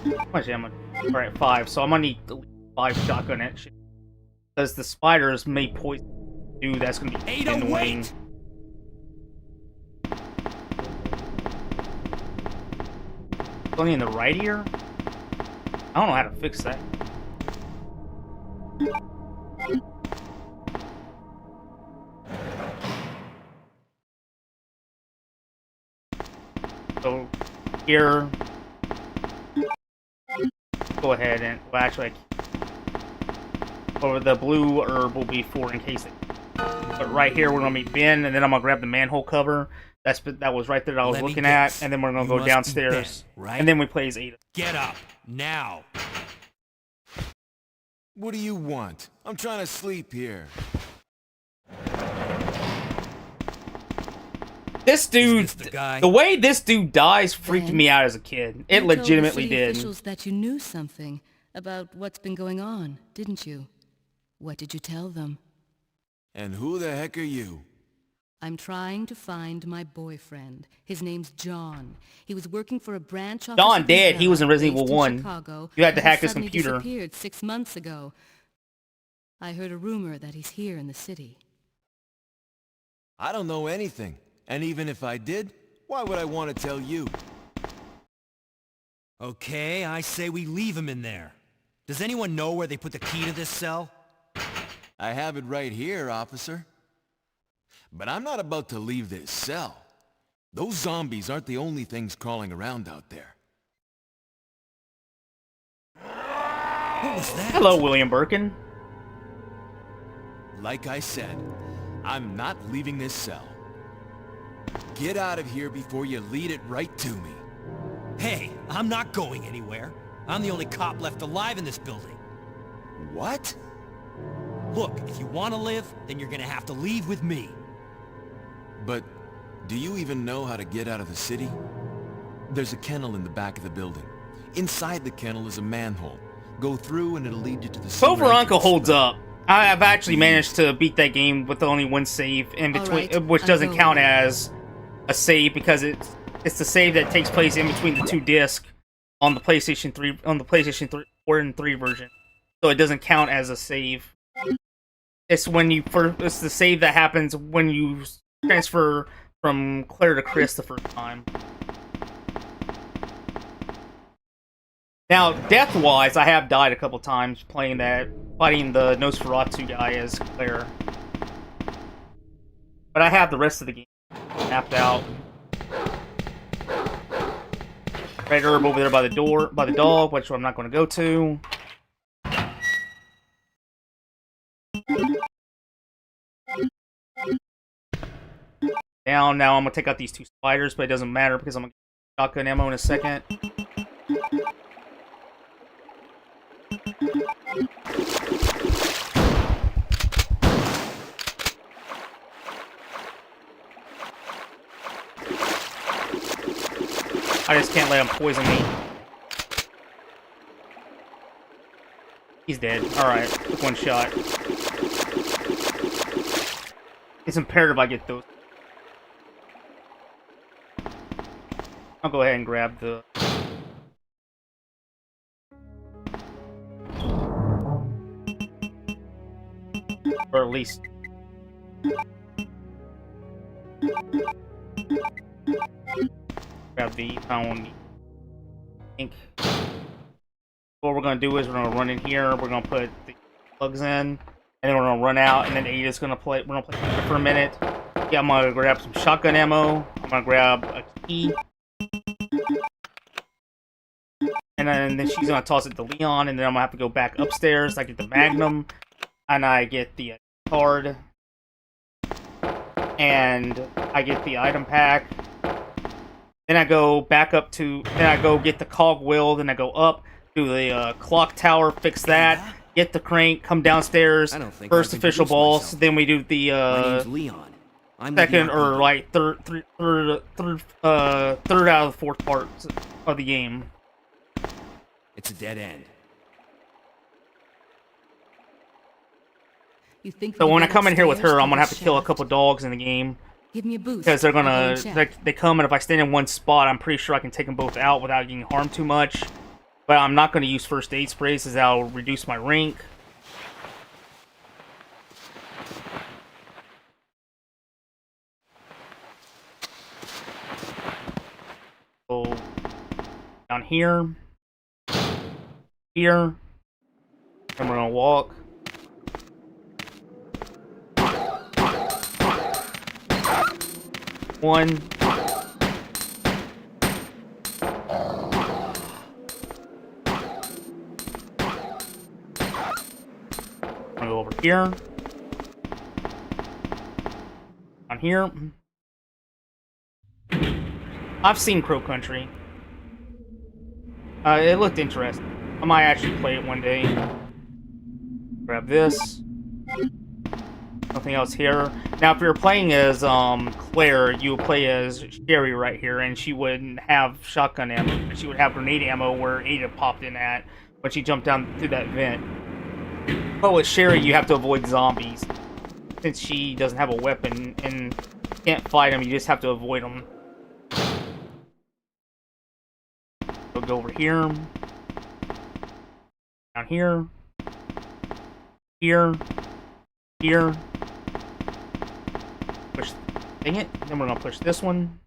How much ammo? Alright, 5. So I'm gonna need 5 shotgun action. Because the spiders may poison. Dude, that's gonna be in the wing. Only in the right ear? I don't know how to fix that. So, here... Go ahead and... Well, actually, or the blue herb will be for in case it... But right here, we're gonna meet Ben, and then I'm gonna grab the manhole cover. That was right there that I was looking at, and then we're gonna go downstairs, right? And then we play as Ada. Get up, now! What do you want? I'm trying to sleep here. This dude, the way this dude dies freaked me out as a kid. It legitimately did. Officials that you knew something about what's been going on, didn't you? What did you tell them? And who the heck are you? I'm trying to find my boyfriend. His name's John. He was working for a branch office. John dead. He was in Resident Evil 1. Chicago, you had to hack his computer. He disappeared 6 months ago. I heard a rumor that he's here in the city. I don't know anything. And even if I did, why would I want to tell you? Okay, I say we leave him in there. Does anyone know where they put the key to this cell? I have it right here, officer. But I'm not about to leave this cell. Those zombies aren't the only things crawling around out there. What was that? Hello, William Birkin. Like I said, I'm not leaving this cell. Get out of here before you lead it right to me. Hey, I'm not going anywhere. I'm the only cop left alive in this building. What? Look, if you want to live, then you're gonna have to leave with me. But do you even know how to get out of the city? There's a kennel in the back of the building. Inside the kennel is a manhole. Go through and it'll lead you to the So for Uncle holds up. I've actually managed to beat that game with only one save in between, right, which doesn't count as a save because it's the save that takes place in between the 2 discs on the PlayStation 3 4 and 3 version. So it doesn't count as a save. It's it's the save that happens when you transfer from Claire to Chris the first time. Now, death-wise, I have died a couple times fighting the Nosferatu guy as Claire. But I have the rest of the game mapped out. Red herb over there by the dog, which I'm not going to go to. Now I'm going to take out these 2 spiders, but it doesn't matter because I'm going to get shotgun ammo in a second. I just can't let him poison me. He's dead. Alright, took one shot. It's imperative I get those. I'll go ahead and grab the... Or at least... Grab the phone. I think... What we're gonna do is we're gonna run in here, we're gonna put the plugs in, and then we're gonna run out, and then Ada's gonna play, we're gonna play for a minute. Yeah, I'm gonna grab some shotgun ammo, I'm gonna grab a key, and then she's gonna toss it to Leon, and then I'm gonna have to go back upstairs, I get the Magnum, and I get the card, and I get the item pack, then I go back up to, then I go get the cogwheel, then I go up, do the clock tower, fix that, get the crank, come downstairs, first official boss, then we do the Leon. second or like third out of the fourth part of the game. It's a dead end. You think So when I come in here with her, I'm gonna have to kill a couple dogs in the game. Give me a boost. Because they're gonna, they come, and if I stand in one spot, I'm pretty sure I can take them both out without getting harmed too much. But I'm not gonna use first aid sprays, as that'll reduce my rank. So, down here, here, and we're gonna walk. One. I'm gonna go over here. On here. I've seen Crow Country. It looked interesting. I might actually play it one day. Grab this. Nothing else here. Now, if you're playing as Claire, you would play as Sherry right here, and she wouldn't have shotgun ammo. She would have grenade ammo where Ada popped in at when she jumped down through that vent. But with Sherry, you have to avoid zombies. Since she doesn't have a weapon and can't fight them, you just have to avoid them. We'll go over here. Down here. Here. Here. Push. Dang it. Then we're gonna push this one.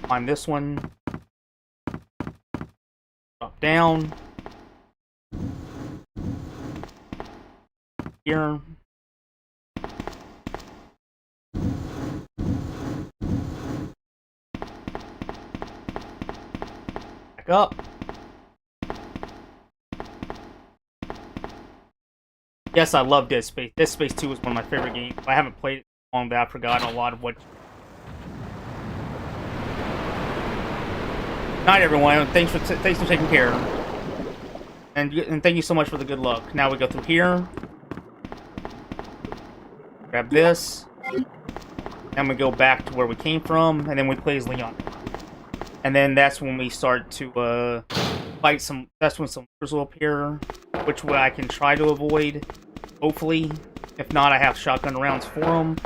Climb this one. Drop down. Here. Back up. Yes, I love Dead Space. Dead Space 2 is one of my favorite games. I haven't played it long, but I've forgotten a lot of what... Night, everyone. Thanks for taking care. And thank you so much for the good luck. Now we go through here. Grab this. And we go back to where we came from. And then we play as Leon. And then that's when we start to fight some... That's when some monsters will appear. Which way I can try to avoid. Hopefully. If not, I have shotgun rounds for them.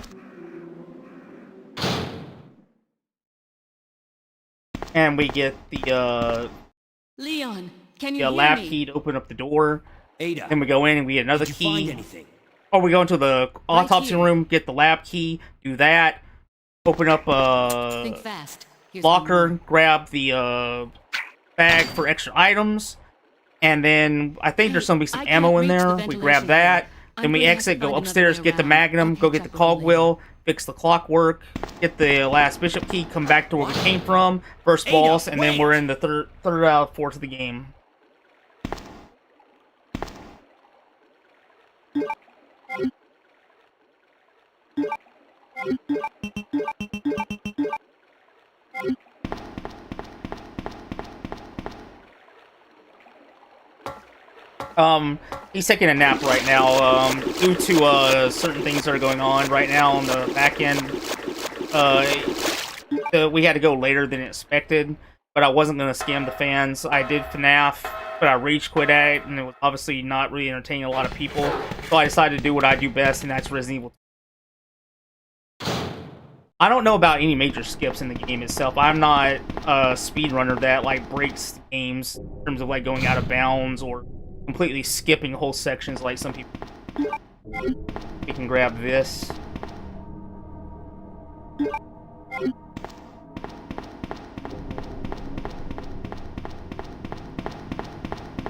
And we get the Leon, can you hear lab me? key to open up the door. Ada. Then we go in and we get another Did you key. find anything? Or we go into the autopsy here. room, get the lab key, do that, open up Think fast. Here's locker, one grab the bag for extra items, and then I think there's gonna be some I ammo can't in reach there. the We grab ventilation that, hole. then I'm we gonna have to exit, go find another upstairs, way get the around. Magnum, I'll go catch get the up with you later. cogwheel, fix the clockwork, get the last bishop key, come back to where we came from, first Ada, boss, and then wait! we're in the third out of fourth of the game. He's taking a nap right now, due to, certain things that are going on right now on the back end. We had to go later than expected, but I wasn't going to scam the fans. I did FNAF, but I rage quit at it, and it was obviously not really entertaining a lot of people, so I decided to do what I do best, and that's Resident Evil. I don't know about any major skips in the game itself. I'm not a speedrunner that, like, breaks games in terms of, like, going out of bounds or completely skipping whole sections like some people. We can grab this.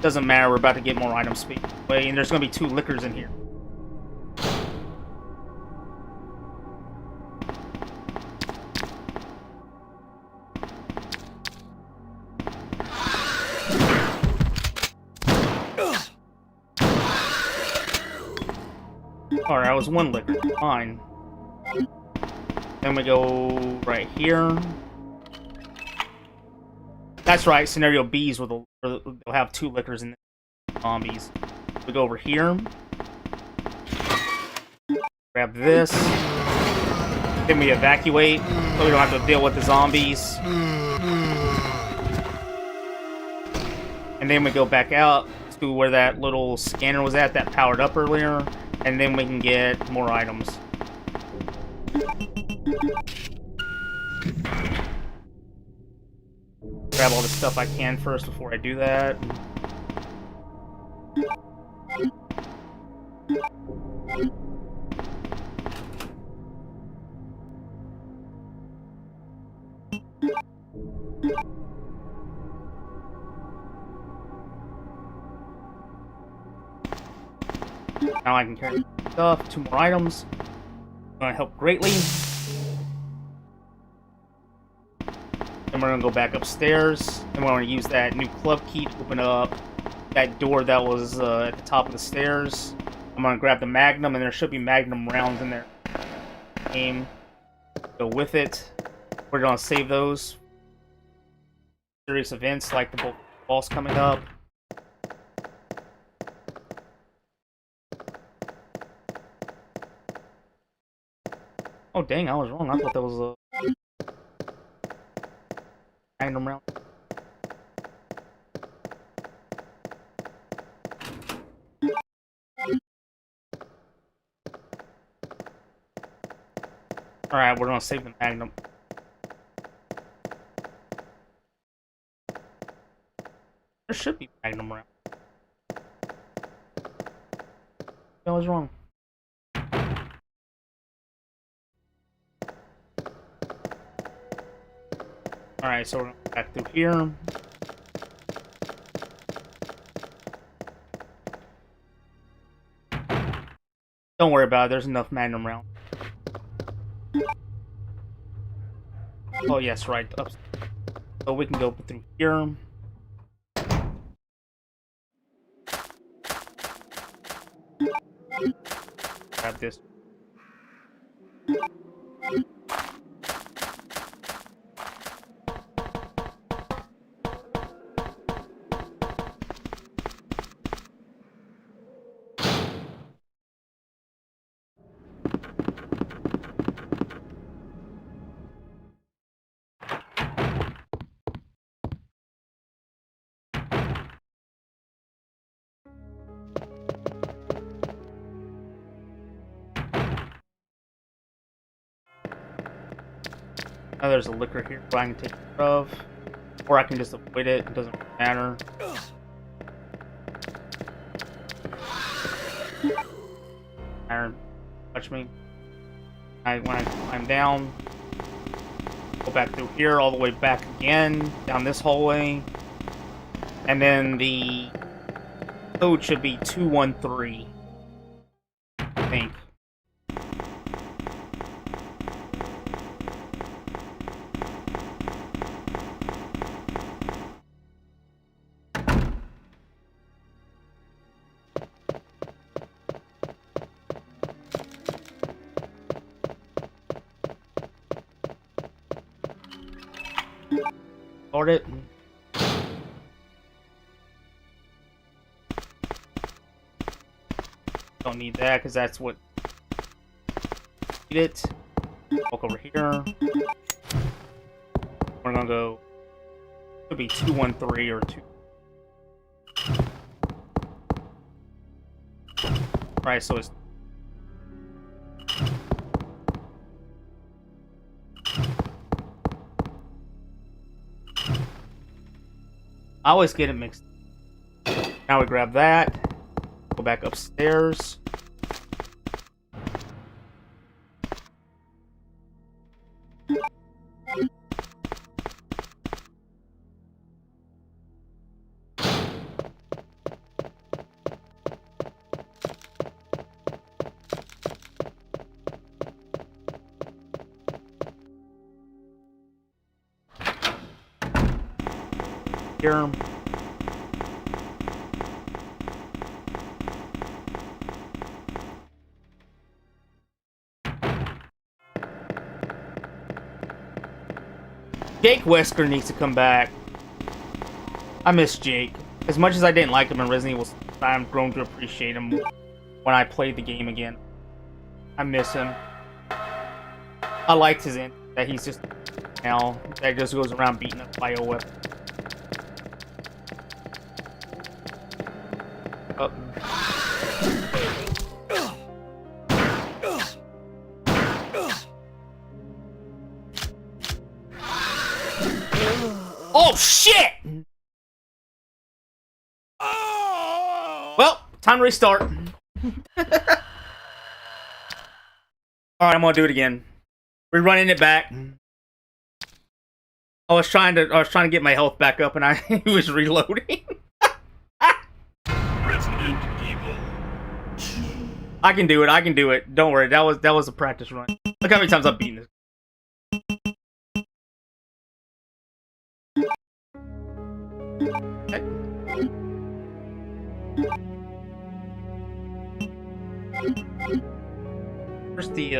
Doesn't matter, we're about to get more item speed. And there's going to be 2 liquors in here. Alright, that was 1 liquor. Fine. Then we go right here. That's right, scenario B's will have 2 liquors in the zombies. We go over here. Grab this. Then we evacuate, so we don't have to deal with the zombies. And then we go back out to where that little scanner was at that powered up earlier. And then we can get more items. Grab all the stuff I can first before I do that. Now I can carry stuff, 2 more items. Gonna help greatly. Then we're gonna go back upstairs, and we're gonna use that new club key to open up that door that was at the top of the stairs. I'm gonna grab the Magnum, and there should be Magnum rounds in there. Aim. Go with it. We're gonna save those. Serious events like the boss coming up. Oh dang, I was wrong. I thought that was a Magnum round. Alright, we're gonna save the Magnum. There should be Magnum round. I was wrong. Alright, so we're going back through here. Don't worry about it, there's enough Magnum round. Oh yes, right, up. So we can go through here. Grab this. Now there's a liquor here that I can take care of. Or I can just avoid it, it doesn't matter. Iron, touch me. When I climb down, go back through here, all the way back again, down this hallway. And then the code should be 213, I think. Start it. Don't need that because that's what. Need it. Walk over here. We're gonna go. Could be 213 or 2. Right, so it's. I always get it mixed. Now we grab that. Go back upstairs. Here. Jake Wesker needs to come back. I miss Jake. As much as I didn't like him in Resident Evil, I've grown to appreciate him when I played the game again. I miss him. I liked his end that he's just now that just goes around beating up bioweapons. Oh shit! Well, time to restart. Alright, I'm gonna do it again. We're running it back. I was trying to get my health back up and I was reloading. Resident Evil 2. I can do it. Don't worry, that was a practice run. Look how many times I've beaten this. Okay. Where's the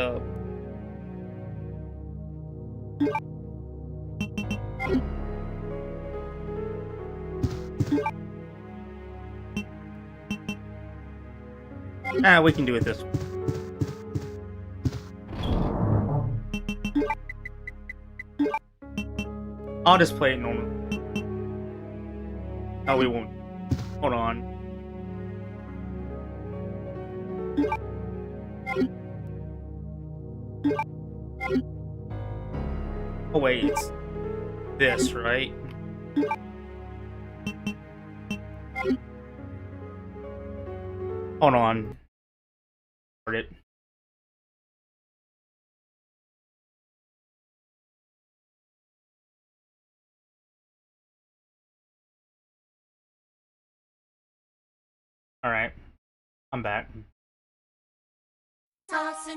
we can do it this way. I'll just play it normally. No, we won't. Hold on. Oh wait, it's this, right? Hold on. Heard it. Alright. I'm back. Source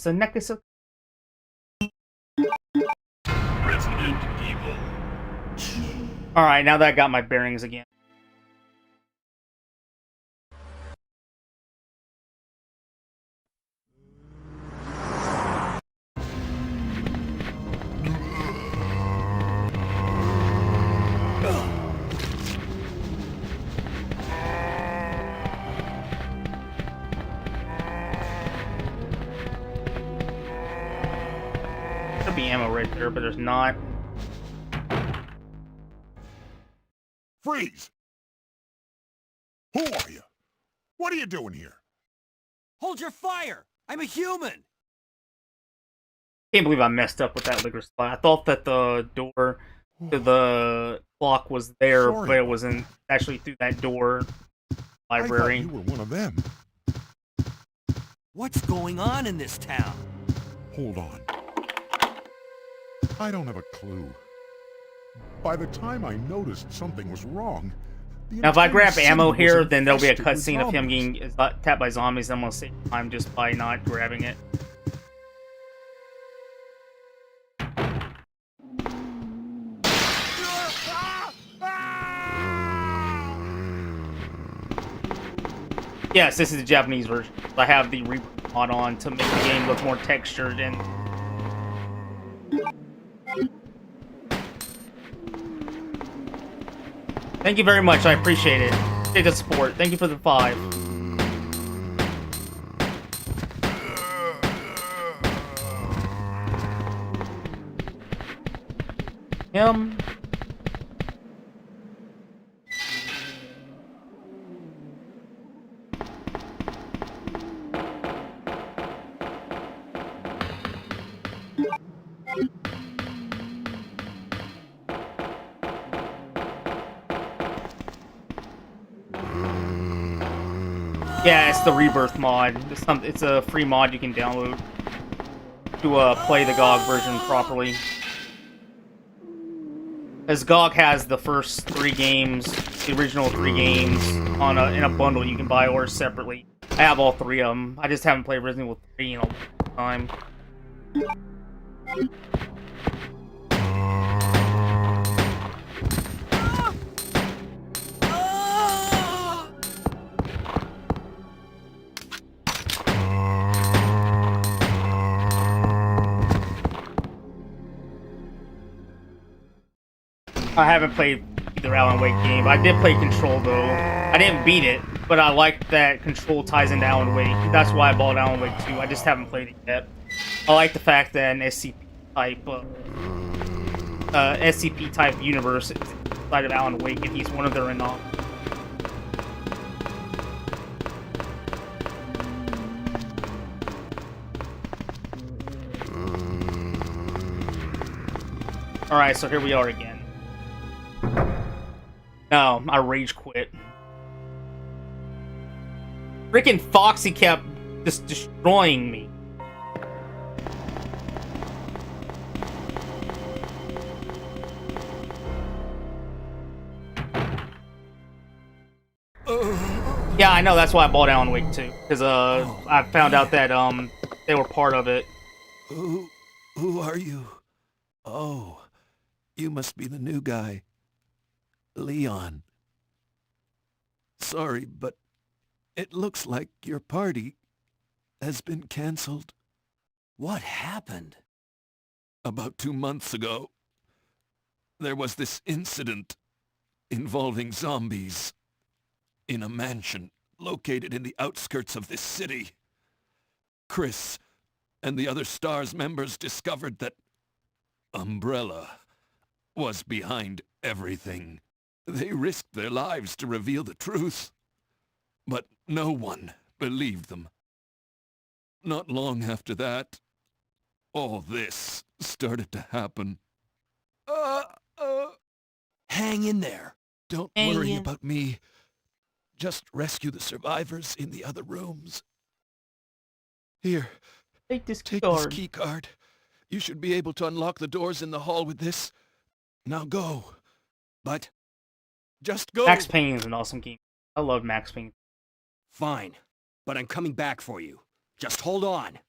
next. Resident Evil 2. Alright, now that I got my bearings again. There'll be ammo right there, but there's not. Freeze! Who are you? What are you doing here? Hold your fire! I'm a human! Can't believe I messed up with that liquor supply. I thought that the door to the clock was there, Sorry. but it wasn't actually through that door. Library. I thought you were one of them. What's going on in this town? Hold on. I don't have a clue. By the time I noticed something was wrong, the Now, if I entire grab city ammo was here, then there'll be a infested with cutscene of him zombies. getting tapped by zombies. I'm gonna save time just by not grabbing it. Yes, this is the Japanese version. I have the Reaper mod on to make the game look more textured and. Thank you very much. I appreciate it. Appreciate the support. Thank you for the 5. him. Yeah, it's the Rebirth mod. It's a free mod you can download to play the GOG version properly. As GOG has the first 3 games, the original 3 games, in a bundle you can buy or separately. I have all 3 of them. I just haven't played Resident Evil 3 in a long time. I haven't played either Alan Wake game. I did play Control though. I didn't beat it, but I like that Control ties into Alan Wake. That's why I bought Alan Wake 2. I just haven't played it yet. I like the fact that an SCP type universe is inside of Alan Wake, and he's one of their anomalies. Alright, so here we are again. No, I rage quit. Freaking Foxy kept just destroying me. Yeah, I know, that's why I bought Alan Wake 2. Because, I found out that, they were part of it. Who are you? Oh, you must be the new guy. Leon. Sorry, but it looks like your party has been cancelled. What happened? About 2 months ago, there was this incident involving zombies in a mansion located in the outskirts of this city. Chris and the other STARS members discovered that Umbrella was behind everything. They risked their lives to reveal the truth, but no one believed them. Not long after that, all this started to happen. Hang in there. Don't worry about me. Just rescue the survivors in the other rooms. Here, Take this take card. this key card. You should be able to unlock the doors in the hall with this. Now go. But just go. Max Payne is an awesome game. I love Max Payne. Fine, but I'm coming back for you. Just hold on.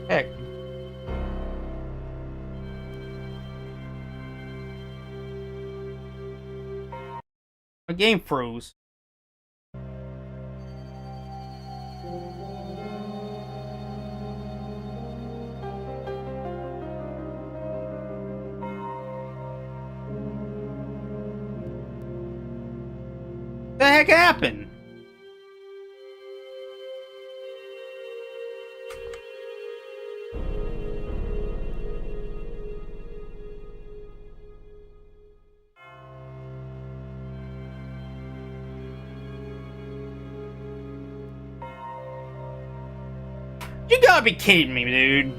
Heck. My game froze. What the heck happened? You gotta be kidding me, dude.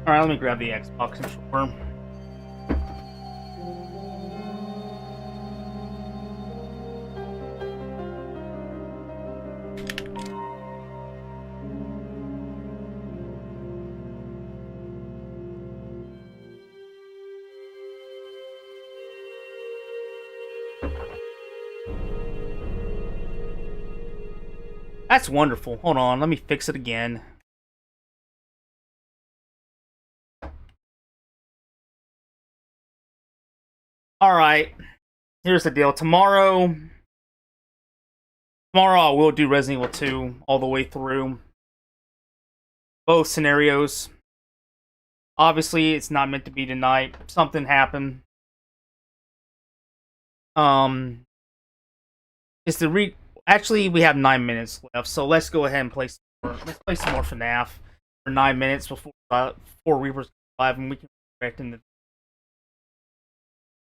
Alright, let me grab the Xbox controller. That's wonderful. Hold on, let me fix it again. Alright, here's the deal. Tomorrow, Tomorrow I will do Resident Evil 2 all the way through. Both scenarios. Obviously, it's not meant to be tonight. Something happened. It's the Actually, we have 9 minutes left, so let's go ahead and play some more. Let's play some more FNAF for 9 minutes before Reapers go live, and we can correct in the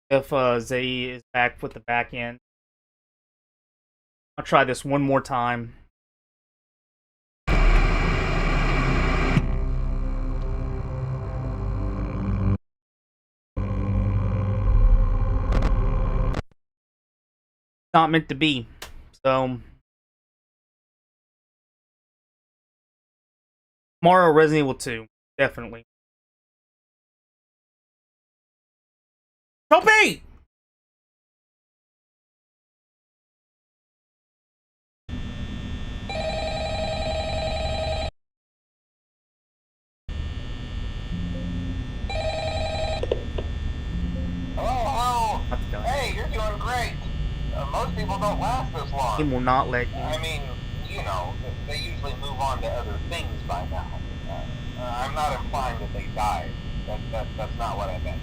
if Zay is back with the back end. I'll try this one more time. Not meant to be. So tomorrow, Resident Evil 2, definitely. Toby! Hello. Hey, you're doing great. Most people don't last this long. He will not let you. I mean, you know, they usually move on to other things by now. I'm not implying that they died. That's not what I meant.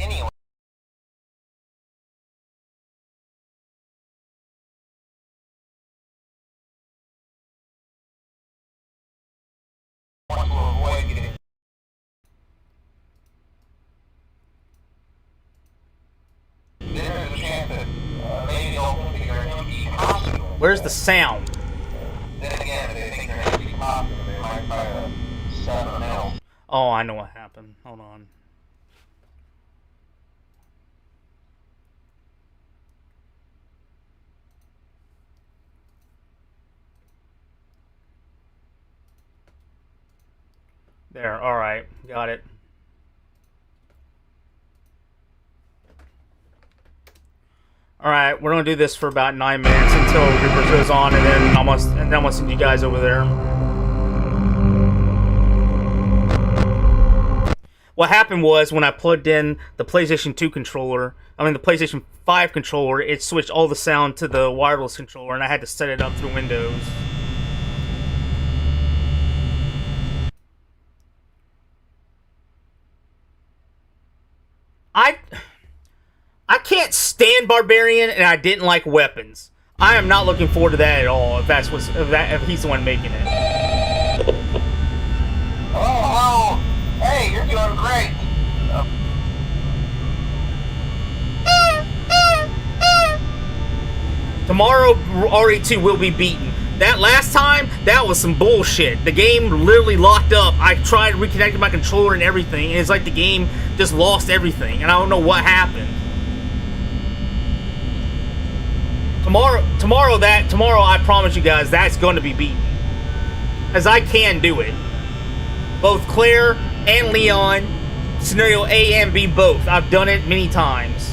Anyway. There's a chance that maybe they'll think they're an empty hospital. Where's the sound? Then again, if they think they're an empty hospital, they might try to set them else. Oh, I know what happened. Hold on. There, alright. Got it. Alright, we're gonna do this for about 9 minutes until Reaper goes on, and then I'm gonna send you guys over there. What happened was, when I plugged in the PlayStation 2 controller, the PlayStation 5 controller, it switched all the sound to the wireless controller, and I had to set it up through Windows. I can't stand Barbarian, and I didn't like Weapons. I am not looking forward to that at all. If he's the one making it. Oh, hey, you're doing great. Tomorrow, RE2 will be beaten. That last time, that was some bullshit. The game literally locked up. I tried reconnecting my controller and everything, and it's like the game just lost everything, and I don't know what happened. Tomorrow, I promise you guys, that's going to be beaten. As I can do it. Both Claire and Leon, scenario A and B both. I've done it many times.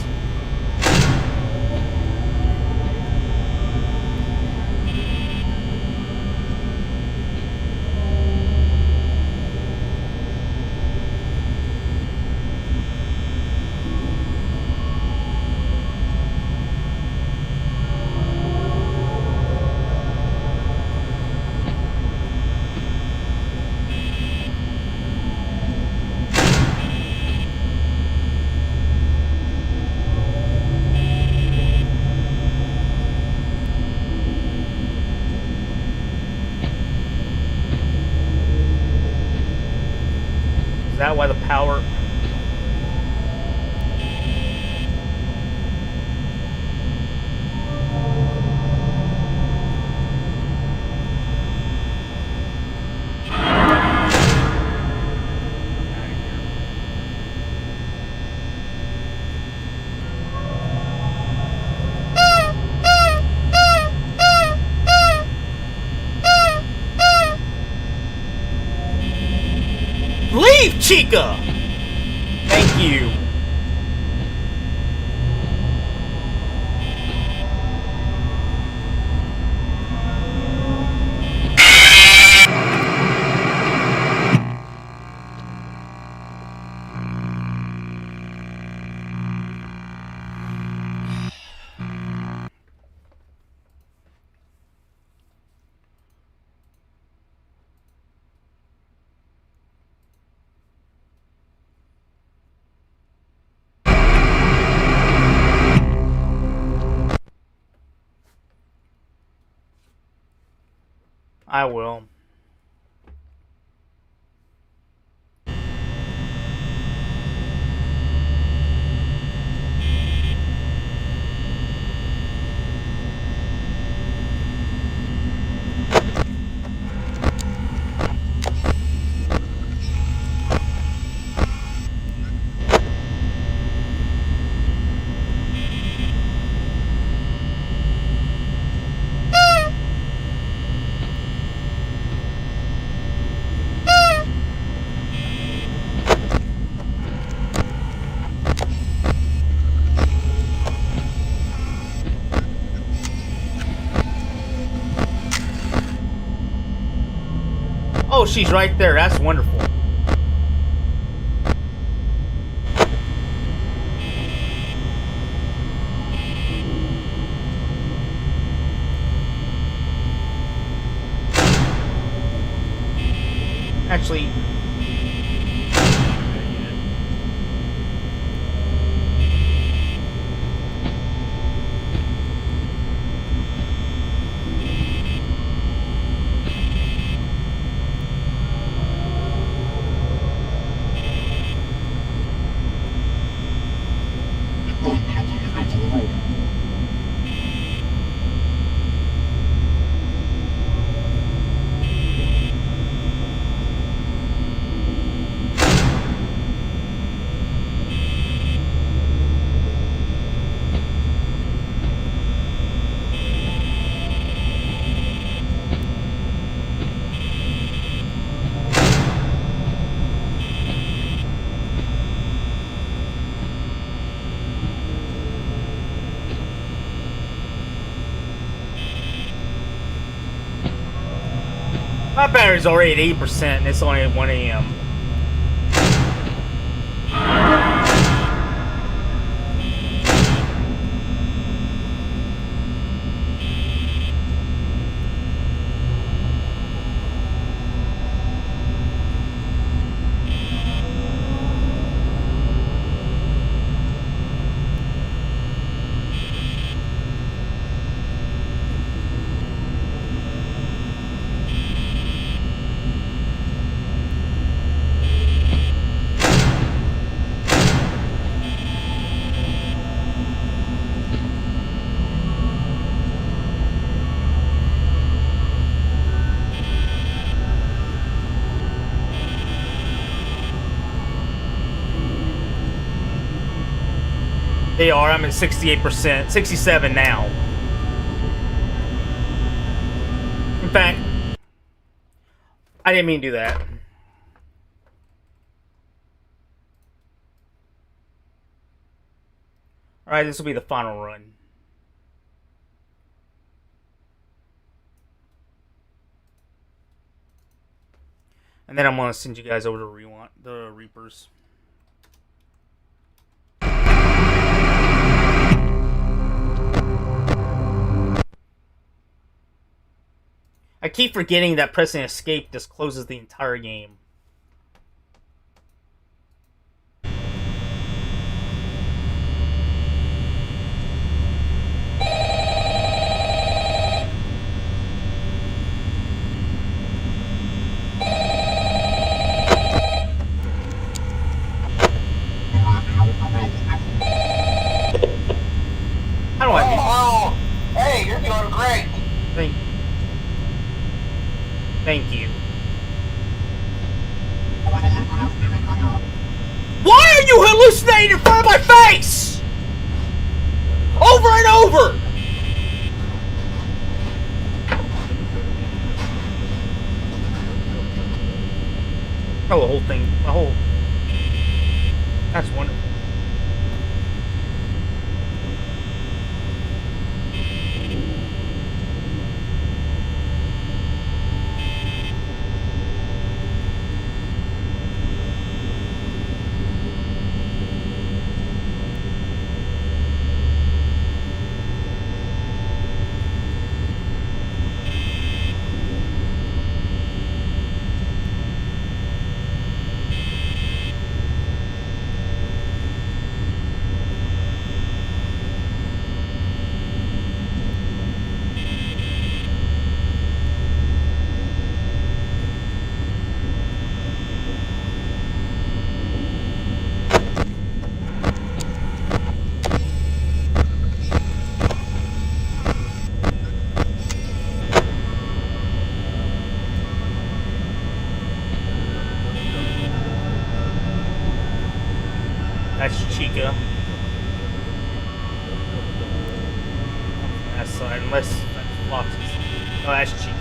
Is that why the power... Leave, Chica! Thank you. I will. Oh, she's right there. That's wonderful. Actually, my battery's already at 8% and it's only at 1 a.m. They are. I'm at 68%, 67 now. In fact, I didn't mean to do that. Alright, this will be the final run. And then I'm going to send you guys over to the Reapers. I keep forgetting that pressing escape just closes the entire game. How do I do? Oh, hey, you're doing great. Thank you. Why are you hallucinating in front of my face? Over and over! Oh, the whole thing. The whole... That's wonderful. That's Chica. That side, unless that's Fox's. Oh, that's Chica.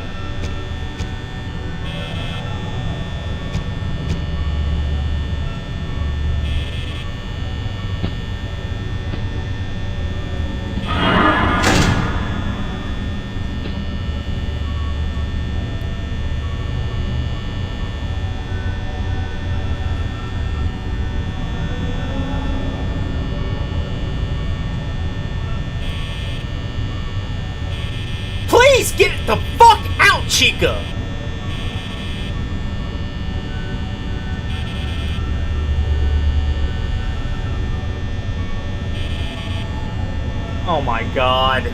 Please get the fuck out, Chica! Oh my god.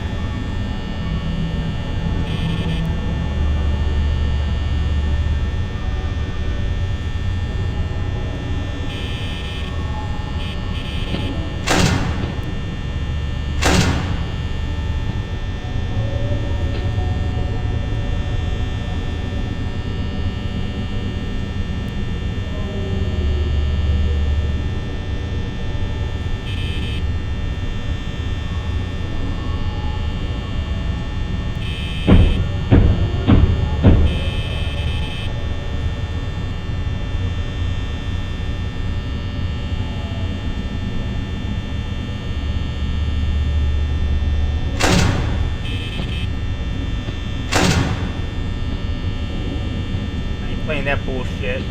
Playing that bullshit.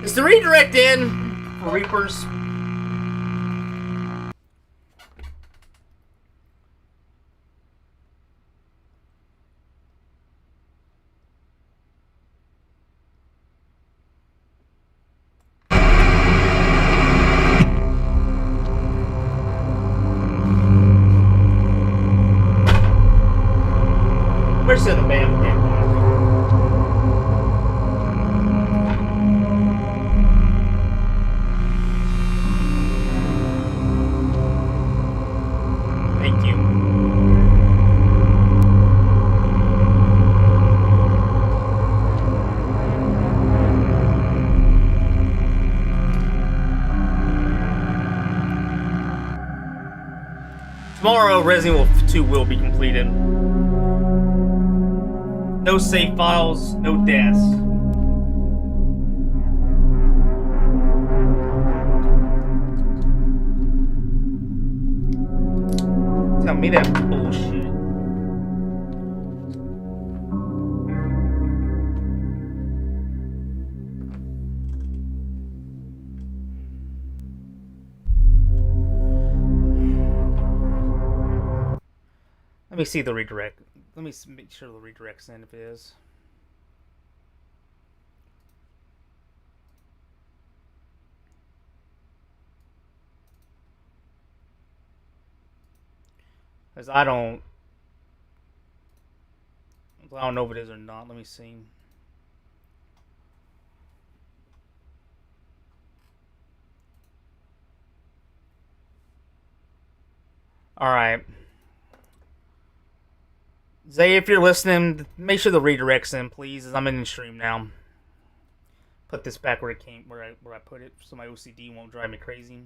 Is the redirect in for Reapers? Where's the band? Thank you. Tomorrow, Resident Evil 2 will be completed. No save files, no deaths. Tell me that bullshit. Let me see the redirect. Let me make sure the redirect's in if it is. Because I don't know if it is or not. Let me see. Alright. Zay, if you're listening, make sure the redirect's in, please, as I'm in the stream now. Put this back where it came, where I put it, so my OCD won't drive me crazy.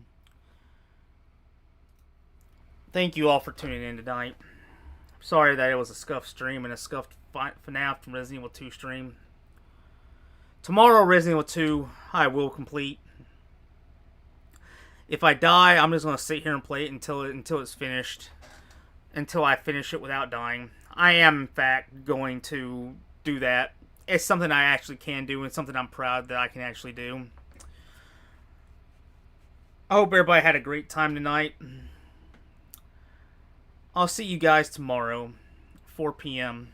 Thank you all for tuning in tonight. Sorry that it was a scuffed stream and a scuffed FNAF from Resident Evil 2 stream. Tomorrow, Resident Evil 2, I will complete. If I die, I'm just gonna sit here and play it until it's finished. Until I finish it without dying. I am, in fact, going to do that. It's something I actually can do, and something I'm proud that I can actually do. I hope everybody had a great time tonight. I'll see you guys tomorrow, 4 p.m.